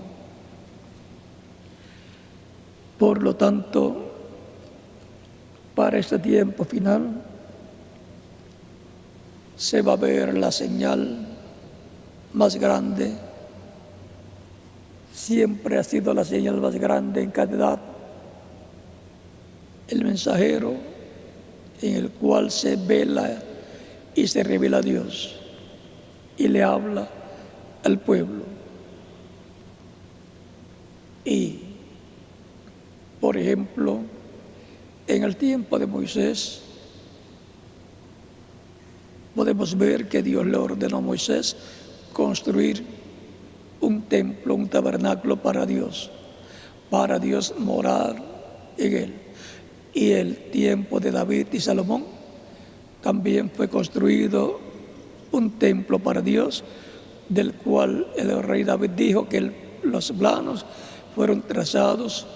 Por lo tanto, para este tiempo final se va a ver la señal más grande. Siempre ha sido la señal más grande en cada edad, el mensajero en el cual se vela y se revela a Dios y le habla al pueblo. Y, por ejemplo, en el tiempo de Moisés, podemos ver que Dios le ordenó a Moisés construir un templo, un tabernáculo para Dios morar en él. Y el tiempo de David y Salomón también fue construido un templo para Dios, del cual el rey David dijo que los planos fueron trazados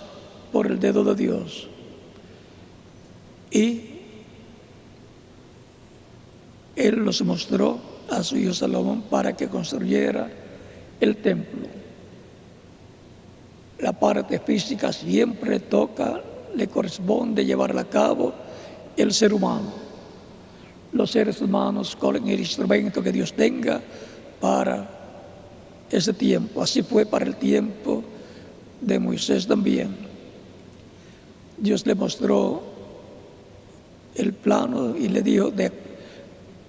por el dedo de Dios. Y él los mostró a su hijo Salomón para que construyera el templo. La parte física siempre le corresponde llevarla a cabo el ser humano. Los seres humanos con el instrumento que Dios tenga para ese tiempo. Así fue para el tiempo de Moisés también. Dios le mostró el plano y le dijo: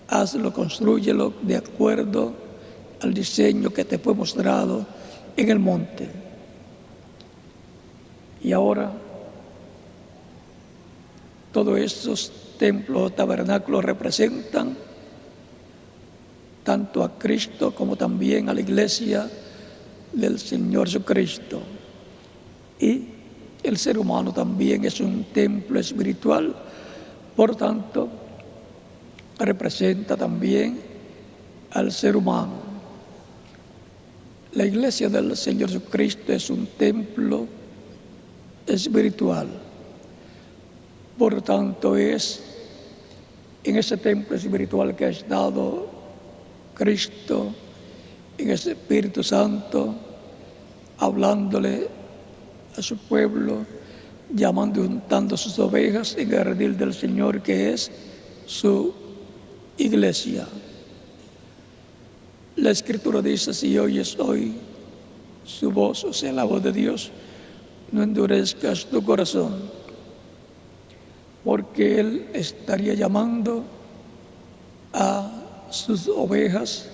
hazlo, constrúyelo de acuerdo al diseño que te fue mostrado en el monte. Y ahora, todos estos templos, tabernáculos representan tanto a Cristo como también a la iglesia del Señor Jesucristo. Y el ser humano también es un templo espiritual, por tanto, representa también al ser humano. La iglesia del Señor Jesucristo es un templo espiritual. Por tanto, es en ese templo espiritual que ha estado Cristo, en ese Espíritu Santo, hablándole a su pueblo, llamando y juntando sus ovejas en el redil del Señor, que es su iglesia. La Escritura dice: si oyes hoy su voz, o sea, la voz de Dios, no endurezcas tu corazón, porque Él estaría llamando a sus ovejas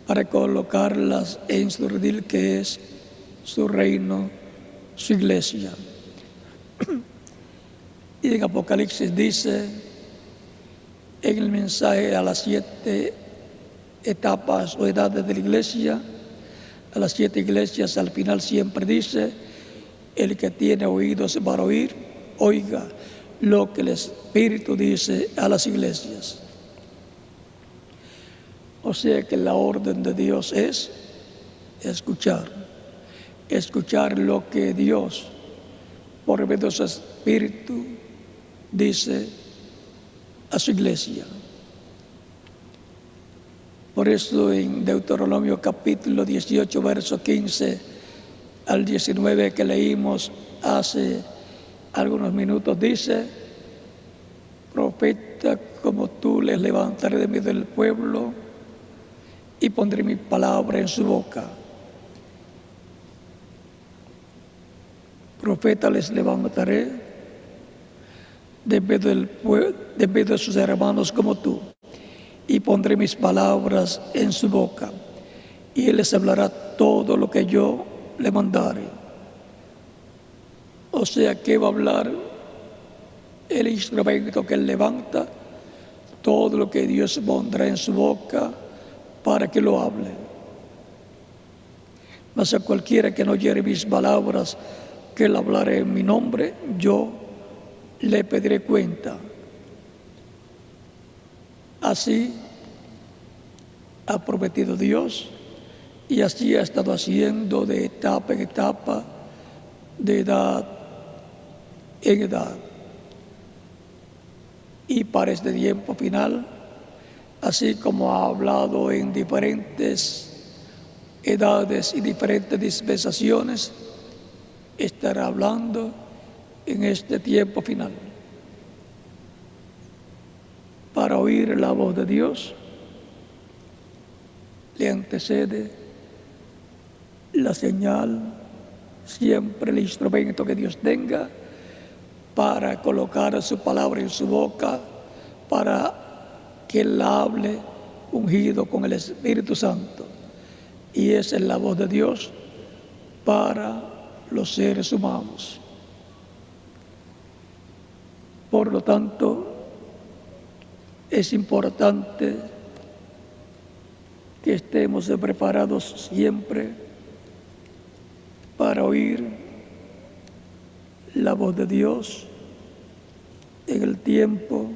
para colocarlas en su redil, que es su reino, su iglesia. Y en Apocalipsis dice, en el mensaje a las 7 etapas o edades de la iglesia, a las 7 iglesias, al final siempre dice: el que tiene oídos para oír, oiga lo que el Espíritu dice a las iglesias. O sea que la orden de Dios es escuchar lo que Dios, por medio de su Espíritu, dice a su iglesia. Por eso en Deuteronomio capítulo 18, verso 15 al 19 que leímos hace algunos minutos, dice: profeta como tú les levantaré de medio del pueblo y pondré mi palabra en su boca. Profeta les levantaré de medio de sus hermanos como tú, y pondré mis palabras en su boca, y él les hablará todo lo que yo le mandare. O sea que va a hablar el instrumento que él levanta, todo lo que Dios pondrá en su boca para que lo hable. Mas a cualquiera que no oyere mis palabras, que él hablaré en mi nombre, yo le pediré cuenta. Así ha prometido Dios y así ha estado haciendo de etapa en etapa, de edad en edad. Y para este tiempo final, así como ha hablado en diferentes edades y diferentes dispensaciones, estará hablando en este tiempo final. Para oír la voz de Dios, le antecede la señal, siempre el instrumento que Dios tenga para colocar su palabra en su boca, para que Él hable ungido con el Espíritu Santo. Y esa es la voz de Dios para los seres humanos. Por lo tanto, es importante que estemos preparados siempre para oír la voz de Dios en el tiempo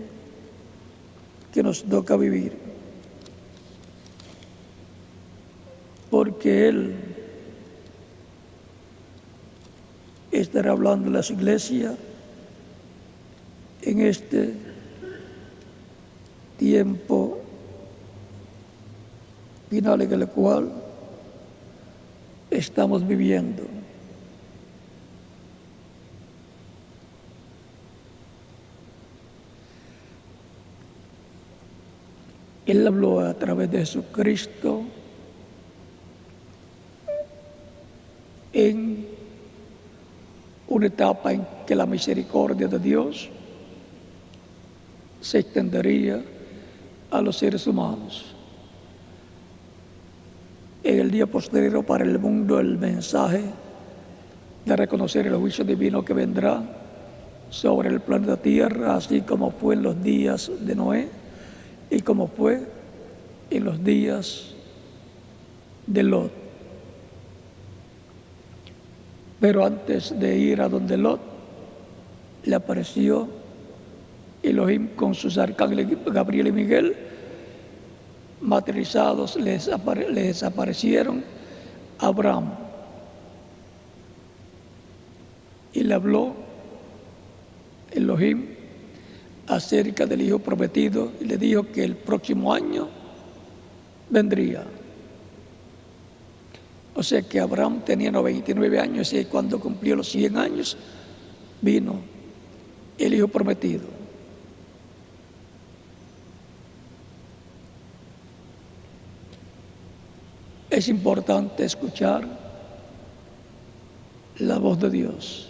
que nos toca vivir. Porque Él estará hablando en las iglesias en este tiempo final en el cual estamos viviendo. Él habló a través de Jesucristo en una etapa en que la misericordia de Dios se extendería a los seres humanos. En el día posterior para el mundo, el mensaje de reconocer el juicio divino que vendrá sobre el planeta Tierra, así como fue en los días de Noé y como fue en los días de Lot. Pero antes de ir a donde Lot, le apareció Elohim con sus arcángeles Gabriel y Miguel, materializados, les aparecieron a Abraham. Y le habló Elohim acerca del hijo prometido y le dijo que el próximo año vendría. O sea que Abraham tenía 99 años y cuando cumplió los 100 años vino el hijo prometido. Es importante escuchar la voz de Dios.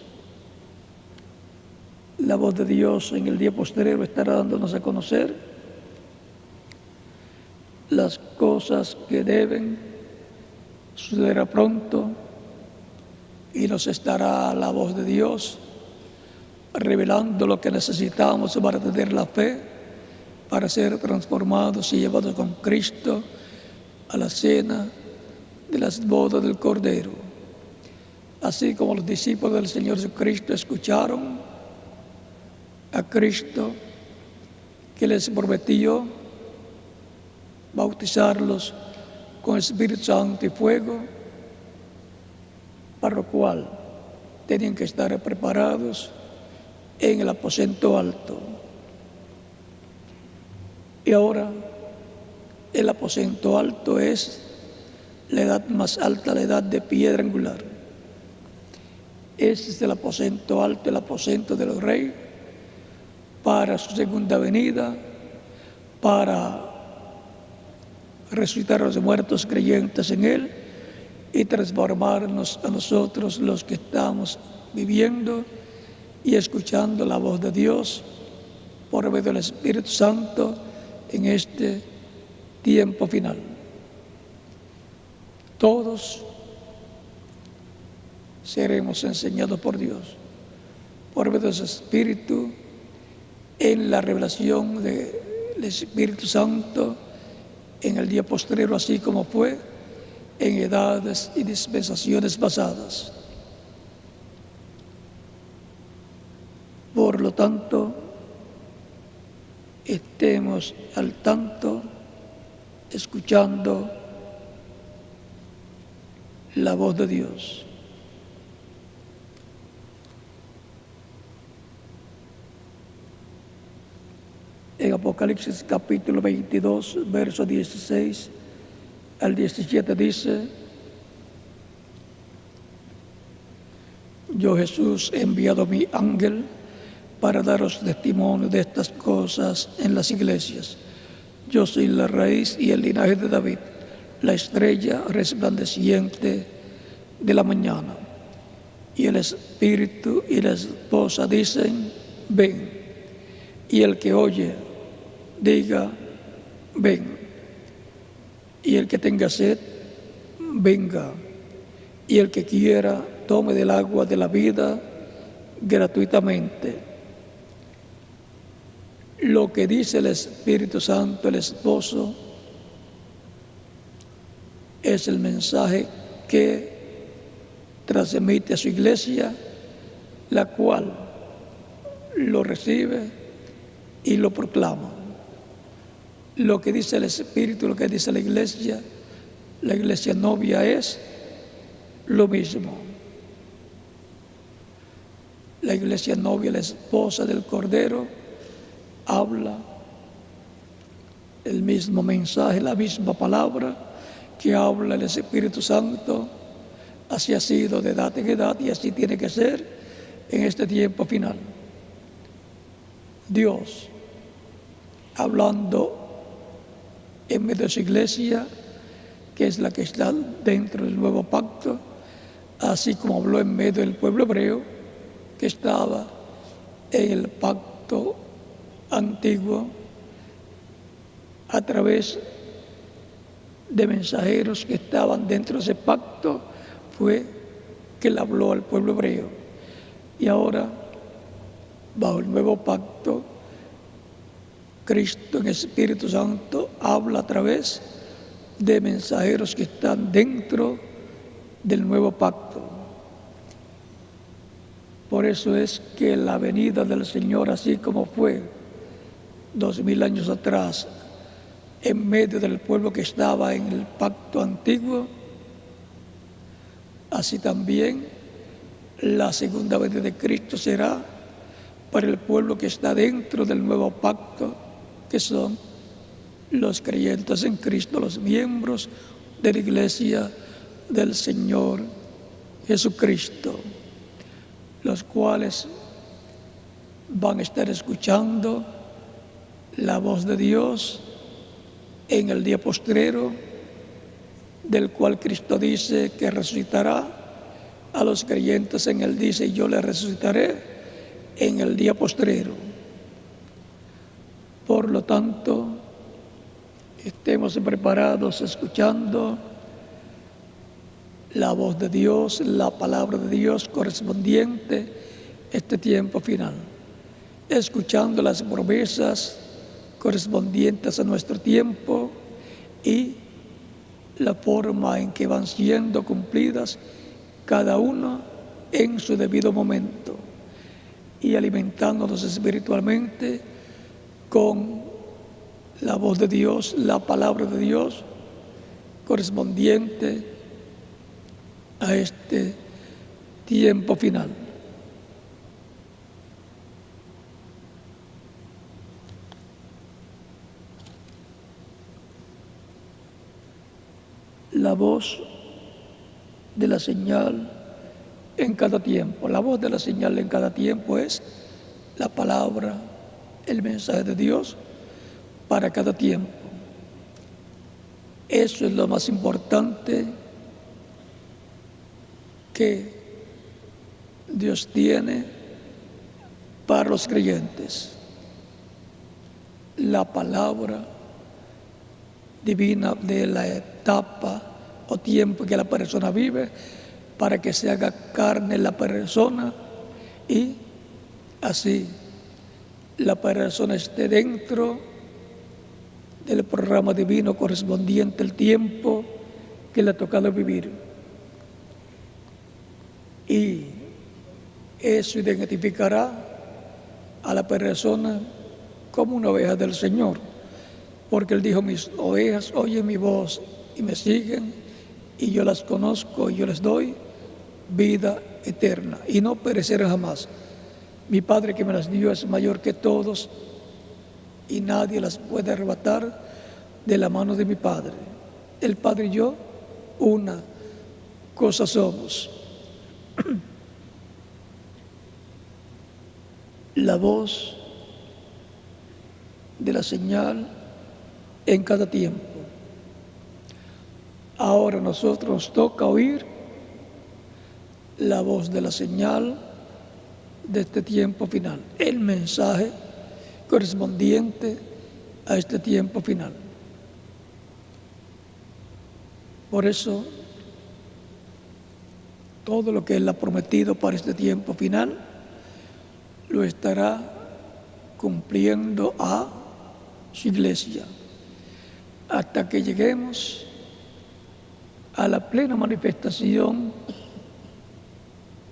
La voz de Dios en el día posterior estará dándonos a conocer las cosas que deben suceder pronto y nos estará la voz de Dios revelando lo que necesitamos para tener la fe, para ser transformados y llevados con Cristo a la cena de las bodas del Cordero. Así como los discípulos del Señor Jesucristo escucharon a Cristo, que les prometió bautizarlos con Espíritu Santo y fuego, para lo cual tenían que estar preparados en el aposento alto. Y ahora el aposento alto es la edad más alta, la edad de piedra angular. Ese es el aposento alto, el aposento de los reyes, para su segunda venida, para resucitar a los muertos creyentes en Él y transformarnos a nosotros los que estamos viviendo y escuchando la voz de Dios por medio del Espíritu Santo en este tiempo final. Todos seremos enseñados por Dios, por medio de su Espíritu, en la revelación del Espíritu Santo en el día posterior, así como fue en edades y dispensaciones pasadas. Por lo tanto, estemos al tanto, escuchando la voz de Dios. En Apocalipsis capítulo 22, verso 16 al 17 dice: Yo, Jesús, he enviado mi ángel para daros testimonio de estas cosas en las iglesias. Yo soy la raíz y el linaje de David, la estrella resplandeciente de la mañana. Y el Espíritu y la esposa dicen: ven. Y el que oye, diga: ven. Y el que tenga sed, venga. Y el que quiera, tome del agua de la vida gratuitamente. Lo que dice el Espíritu Santo, el esposo, es el mensaje que transmite a su iglesia, la cual lo recibe y lo proclama. Lo que dice el Espíritu, lo que dice la iglesia novia es lo mismo. La iglesia novia, la esposa del Cordero, habla el mismo mensaje, la misma palabra que habla el Espíritu Santo. Así ha sido de edad en edad y así tiene que ser en este tiempo final. Dios, hablando en medio de su iglesia, que es la que está dentro del nuevo pacto, así como habló en medio del pueblo hebreo, que estaba en el pacto antiguo, a través de mensajeros que estaban dentro de ese pacto, fue que le habló al pueblo hebreo. Y ahora, bajo el nuevo pacto, Cristo en Espíritu Santo habla a través de mensajeros que están dentro del nuevo pacto. Por eso es que la venida del Señor, así como fue 2000 años atrás, en medio del pueblo que estaba en el pacto antiguo, así también la segunda venida de Cristo será para el pueblo que está dentro del nuevo pacto, que son los creyentes en Cristo, los miembros de la iglesia del Señor Jesucristo, los cuales van a estar escuchando la voz de Dios en el día postrero, del cual Cristo dice que resucitará a los creyentes en él. Dice: yo les resucitaré en el día postrero. Por lo tanto, estemos preparados escuchando la voz de Dios, la palabra de Dios correspondiente a este tiempo final, escuchando las promesas correspondientes a nuestro tiempo y la forma en que van siendo cumplidas cada una en su debido momento, y alimentándonos espiritualmente con la voz de Dios, la palabra de Dios correspondiente a este tiempo final. La voz de la señal en cada tiempo. La voz de la señal en cada tiempo es la palabra, el mensaje de Dios para cada tiempo. Eso es lo más importante que Dios tiene para los creyentes. La palabra divina de la etapa o tiempo que la persona vive, para que se haga carne la persona y así la persona esté dentro del programa divino correspondiente al tiempo que le ha tocado vivir. Y eso identificará a la persona como una oveja del Señor, porque Él dijo: mis ovejas oyen mi voz y me siguen, y yo las conozco y yo les doy vida eterna y no perecerán jamás. Mi Padre que me las dio es mayor que todos y nadie las puede arrebatar de la mano de mi Padre. El Padre y yo una cosa somos. La voz de la señal en cada tiempo. Ahora a nosotros nos toca oír la voz de la señal de este tiempo final, el mensaje correspondiente a este tiempo final. Por eso, todo lo que Él ha prometido para este tiempo final, lo estará cumpliendo a su iglesia, hasta que lleguemos a la plena manifestación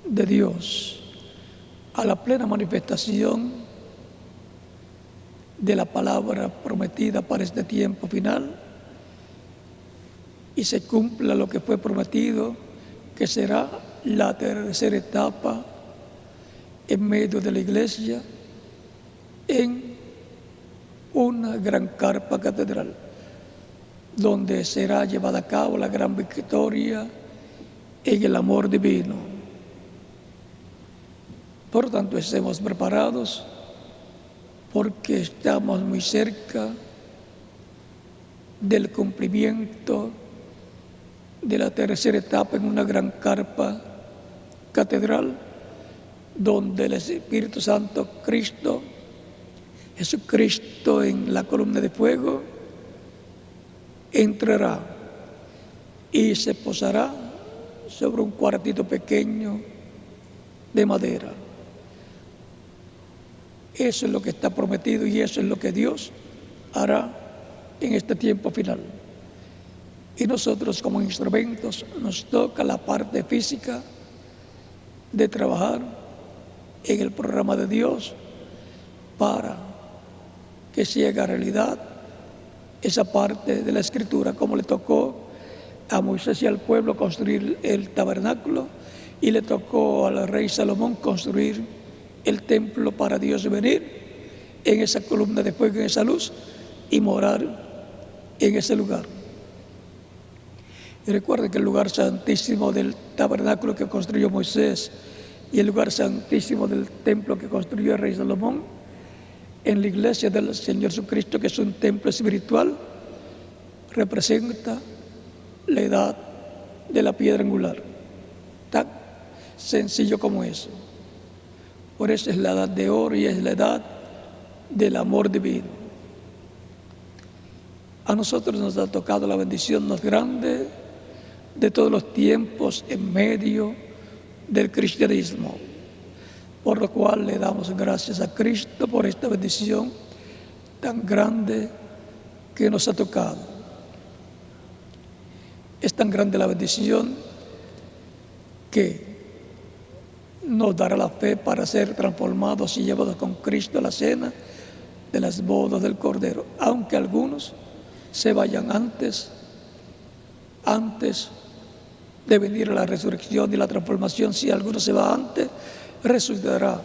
de Dios, a la plena manifestación de la palabra prometida para este tiempo final, y se cumpla lo que fue prometido, que será la tercera etapa en medio de la iglesia, en una gran carpa catedral, donde será llevada a cabo la gran victoria en el amor divino. Por tanto, estemos preparados, porque estamos muy cerca del cumplimiento de la tercera etapa en una gran carpa catedral, donde el Espíritu Santo, Cristo, Jesucristo en la columna de fuego, entrará y se posará sobre un cuartito pequeño de madera. Eso es lo que está prometido y eso es lo que Dios hará en este tiempo final. Y nosotros, como instrumentos, nos toca la parte física de trabajar en el programa de Dios para que se haga realidad esa parte de la Escritura, como le tocó a Moisés y al pueblo construir el tabernáculo, y le tocó al rey Salomón construir el templo para Dios venir en esa columna de fuego, en esa luz, y morar en ese lugar. Y recuerden que el lugar santísimo del tabernáculo que construyó Moisés y el lugar santísimo del templo que construyó el rey Salomón, en la iglesia del Señor Jesucristo, que es un templo espiritual, representa la edad de la piedra angular, tan sencillo como eso. Por eso es la edad de oro y es la edad del amor divino. A nosotros nos ha tocado la bendición más grande de todos los tiempos en medio del cristianismo, por lo cual le damos gracias a Cristo por esta bendición tan grande que nos ha tocado. Es tan grande la bendición que nos dará la fe para ser transformados y llevados con Cristo a la cena de las bodas del Cordero, aunque algunos se vayan antes de venir a la resurrección y la transformación. Si alguno se va antes, resucitará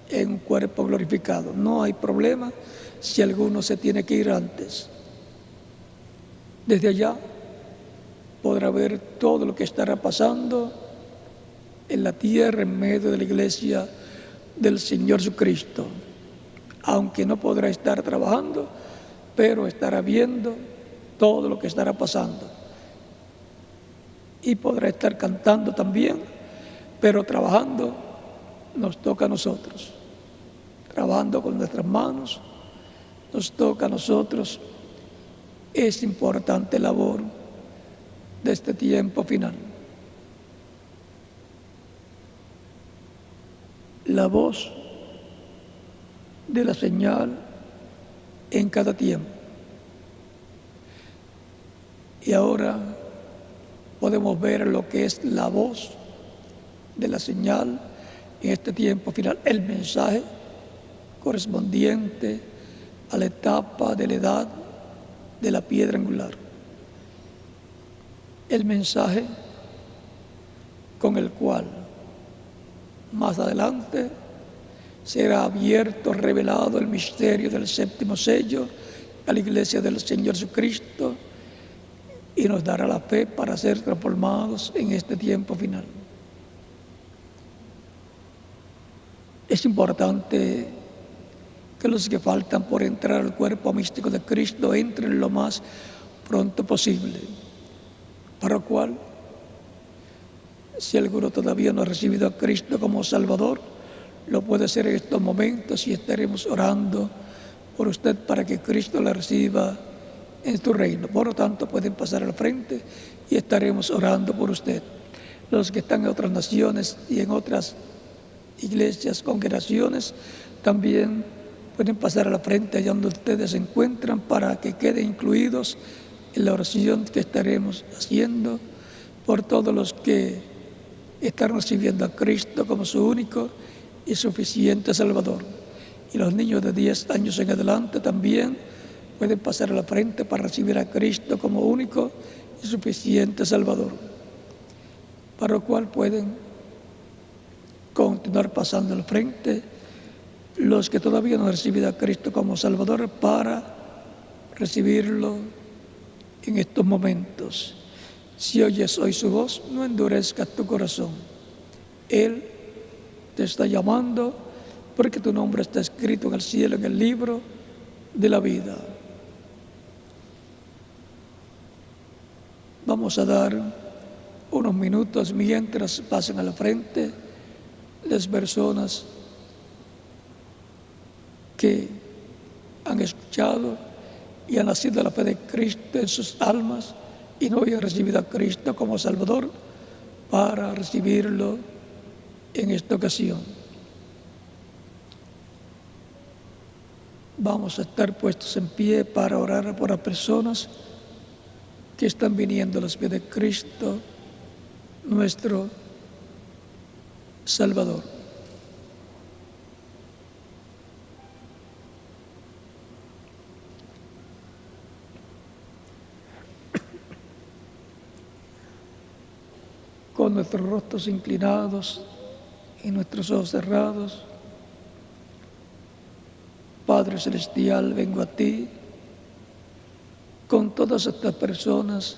en un cuerpo glorificado. No hay problema si alguno se tiene que ir antes. Desde allá podrá ver todo lo que estará pasando en la tierra en medio de la iglesia del Señor Jesucristo. Aunque no podrá estar trabajando, pero estará viendo todo lo que estará pasando. Y podrá estar cantando también, pero trabajando nos toca a nosotros. Trabajando con nuestras manos, nos toca a nosotros esa importante labor de este tiempo final. La voz de la señal en cada tiempo. Y ahora podemos ver lo que es la voz de la señal en este tiempo final, el mensaje correspondiente a la etapa de la edad de la piedra angular. El mensaje con el cual más adelante será abierto, revelado el misterio del séptimo sello a la Iglesia del Señor Jesucristo y nos dará la fe para ser transformados en este tiempo final. Es importante que los que faltan por entrar al cuerpo místico de Cristo entren lo más pronto posible, para lo cual, si alguno todavía no ha recibido a Cristo como Salvador, lo puede hacer en estos momentos y estaremos orando por usted para que Cristo la reciba en su reino. Por lo tanto, pueden pasar al frente y estaremos orando por usted. Los que están en otras naciones y en otras iglesias, congregaciones, también pueden pasar a la frente allá donde ustedes se encuentran para que queden incluidos en la oración que estaremos haciendo por todos los que están recibiendo a Cristo como su único y suficiente Salvador. Y los niños de 10 años en adelante también pueden pasar a la frente para recibir a Cristo como único y suficiente Salvador, para lo cual pueden continuar pasando al frente los que todavía no han recibido a Cristo como Salvador para recibirlo en estos momentos. Si oyes hoy su voz, no endurezcas tu corazón. Él te está llamando porque tu nombre está escrito en el cielo, en el libro de la vida. Vamos a dar unos minutos mientras pasan a la frente las personas que han escuchado y han nacido la fe de Cristo en sus almas y no habían recibido a Cristo como Salvador para recibirlo en esta ocasión. Vamos a estar puestos en pie para orar por las personas que están viniendo a los pies de Cristo, nuestro Salvador. Con nuestros rostros inclinados y nuestros ojos cerrados, Padre Celestial, vengo a ti con todas estas personas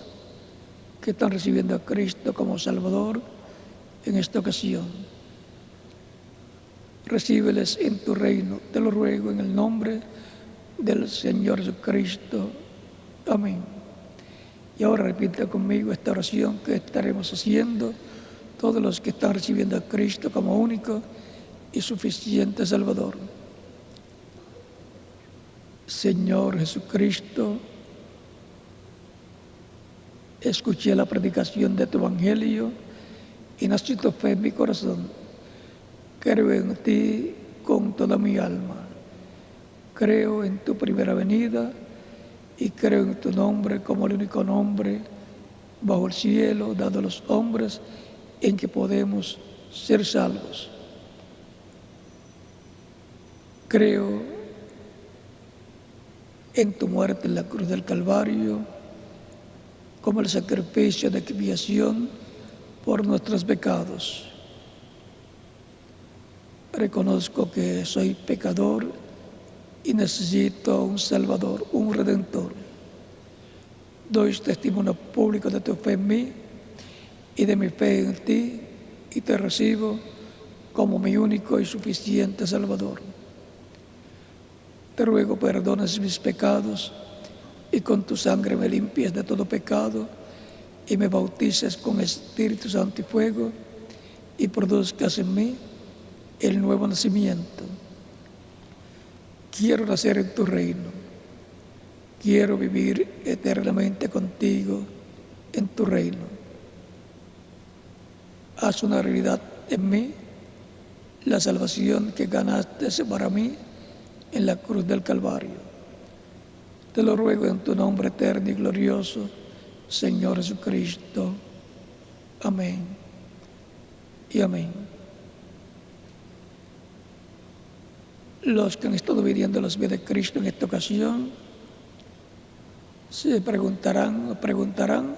que están recibiendo a Cristo como Salvador en esta ocasión. Recíbeles en tu reino, te lo ruego en el nombre del Señor Jesucristo. Amén. Y ahora repite conmigo esta oración que estaremos haciendo todos los que están recibiendo a Cristo como único y suficiente Salvador. Señor Jesucristo, escuché la predicación de tu Evangelio y nació tu fe en mi corazón. Creo en ti con toda mi alma. Creo en tu primera venida y creo en tu nombre como el único nombre bajo el cielo dado a los hombres en que podemos ser salvos. Creo en tu muerte en la cruz del Calvario como el sacrificio de expiación por nuestros pecados. Reconozco que soy pecador y necesito un Salvador, un Redentor. Doy testimonio público de tu fe en mí y de mi fe en ti y te recibo como mi único y suficiente Salvador. Te ruego perdones mis pecados y con tu sangre me limpies de todo pecado y me bautices con Espíritu Santo y fuego y produzcas en mí el nuevo nacimiento. Quiero nacer en tu reino. Quiero vivir eternamente contigo en tu reino. Haz una realidad en mí la salvación que ganaste para mí en la cruz del Calvario. Te lo ruego en tu nombre eterno y glorioso, Señor Jesucristo. Amén y amén. Los que han estado viviendo las vidas de Cristo en esta ocasión se preguntarán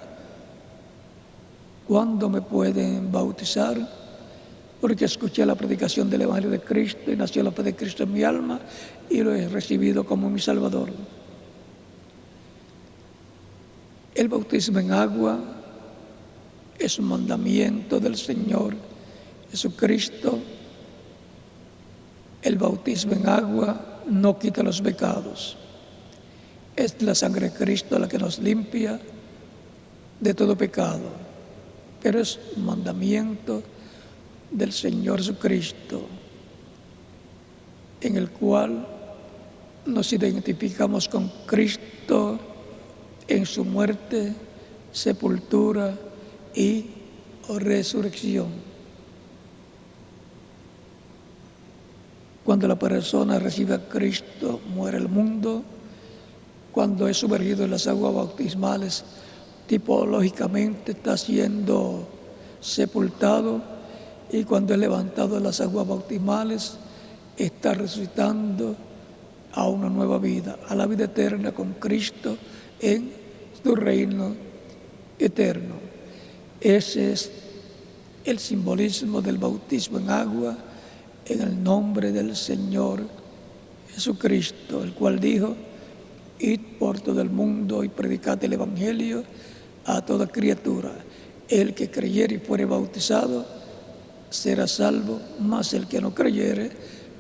¿cuándo me pueden bautizar? Porque escuché la predicación del Evangelio de Cristo y nació la fe de Cristo en mi alma y lo he recibido como mi Salvador. El bautismo en agua es un mandamiento del Señor Jesucristo. El bautismo en agua no quita los pecados. Es la sangre de Cristo la que nos limpia de todo pecado. Pero es un mandamiento del Señor Jesucristo, en el cual nos identificamos con Cristo en su muerte, sepultura y resurrección. Cuando la persona recibe a Cristo, muere el mundo. Cuando es sumergido en las aguas bautismales, tipológicamente está siendo sepultado, y cuando es levantado de las aguas bautismales, está resucitando a una nueva vida, a la vida eterna con Cristo en su reino eterno. Ese es el simbolismo del bautismo en agua, en el nombre del Señor Jesucristo, el cual dijo: id por todo el mundo y predicad el Evangelio a toda criatura. El que creyere y fuere bautizado será salvo, mas el que no creyere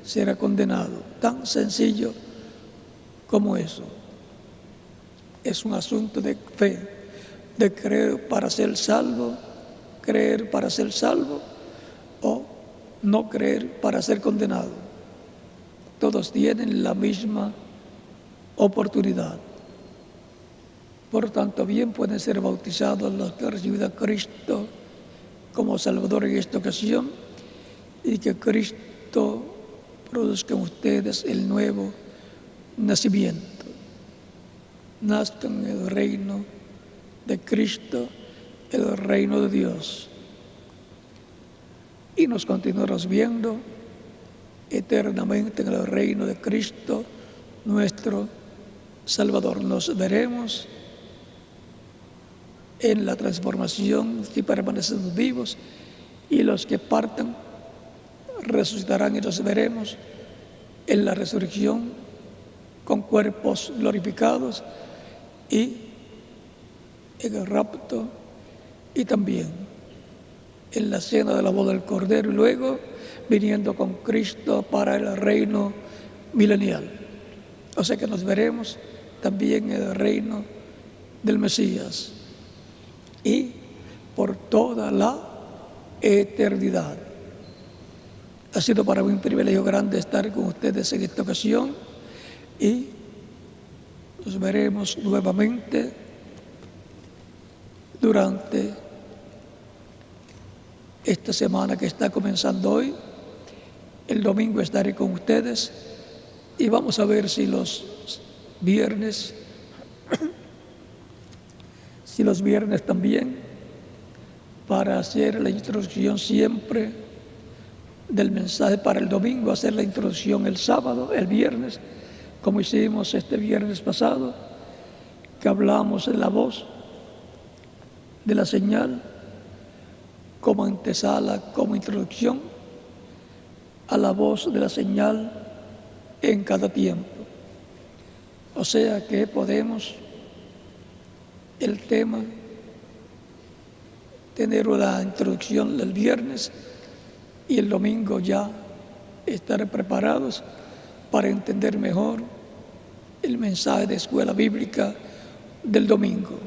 será condenado. Tan sencillo como eso. Es un asunto de fe, de creer para ser salvo, o no creer para ser condenado. Todos tienen la misma oportunidad. Por tanto, bien pueden ser bautizados los que han recibido a Cristo como Salvador en esta ocasión, y que Cristo produzca en ustedes el nuevo nacimiento. Nazcan en el reino de Cristo, el reino de Dios. Y nos continuaremos viendo eternamente en el reino de Cristo, nuestro Salvador. Nos veremos en la transformación si permanecemos vivos, y los que partan resucitarán, y nos veremos en la resurrección con cuerpos glorificados, y en el rapto, y también en la cena de la boda del Cordero, y luego viniendo con Cristo para el reino milenial. O sea que nos veremos también en el reino del Mesías y por toda la eternidad. Ha sido para mí un privilegio grande estar con ustedes en esta ocasión, y nos veremos nuevamente durante esta semana que está comenzando hoy. El domingo estaré con ustedes y vamos a ver si los viernes también, para hacer la introducción siempre del mensaje para el domingo, hacer la introducción el sábado, el viernes, como hicimos este viernes pasado, que hablamos de la voz, de la señal, como antesala, como introducción a la voz de la señal en cada tiempo. O sea que podemos el tema tener una introducción el viernes, y el domingo ya estar preparados para entender mejor el mensaje de escuela bíblica del domingo.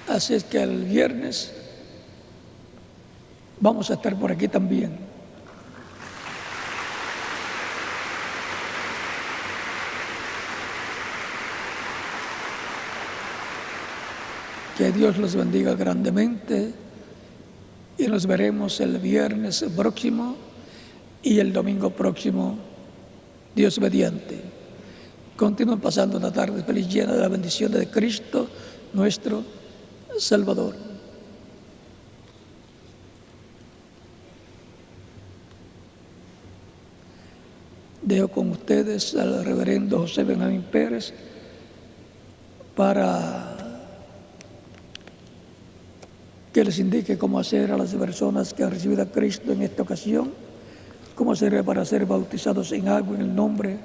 Así es que el viernes vamos a estar por aquí también. Que Dios los bendiga grandemente, y nos veremos el viernes próximo y el domingo próximo, Dios mediante. Continúen pasando una tarde feliz, llena de la bendición de Cristo, nuestro Salvador. Dejo con ustedes al reverendo José Benjamín Pérez para que les indique cómo hacer a las personas que han recibido a Cristo en esta ocasión, cómo hacer para ser bautizados en agua en el nombre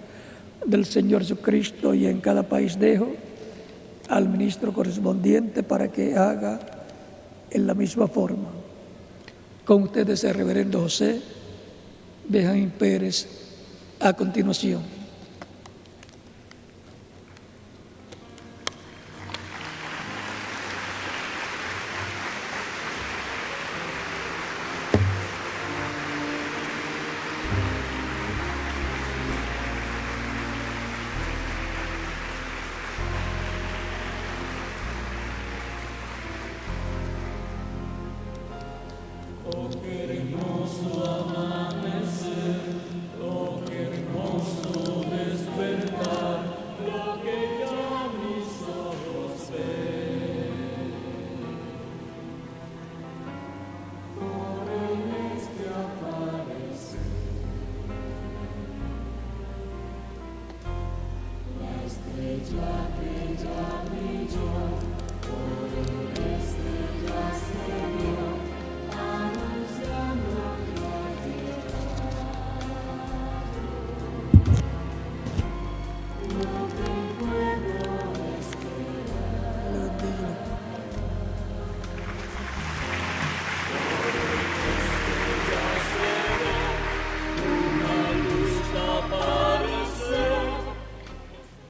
del Señor Jesucristo. Y en cada país dejo al ministro correspondiente para que haga en la misma forma. Con ustedes el reverendo José Benjamín Pérez a continuación. La bella brilló por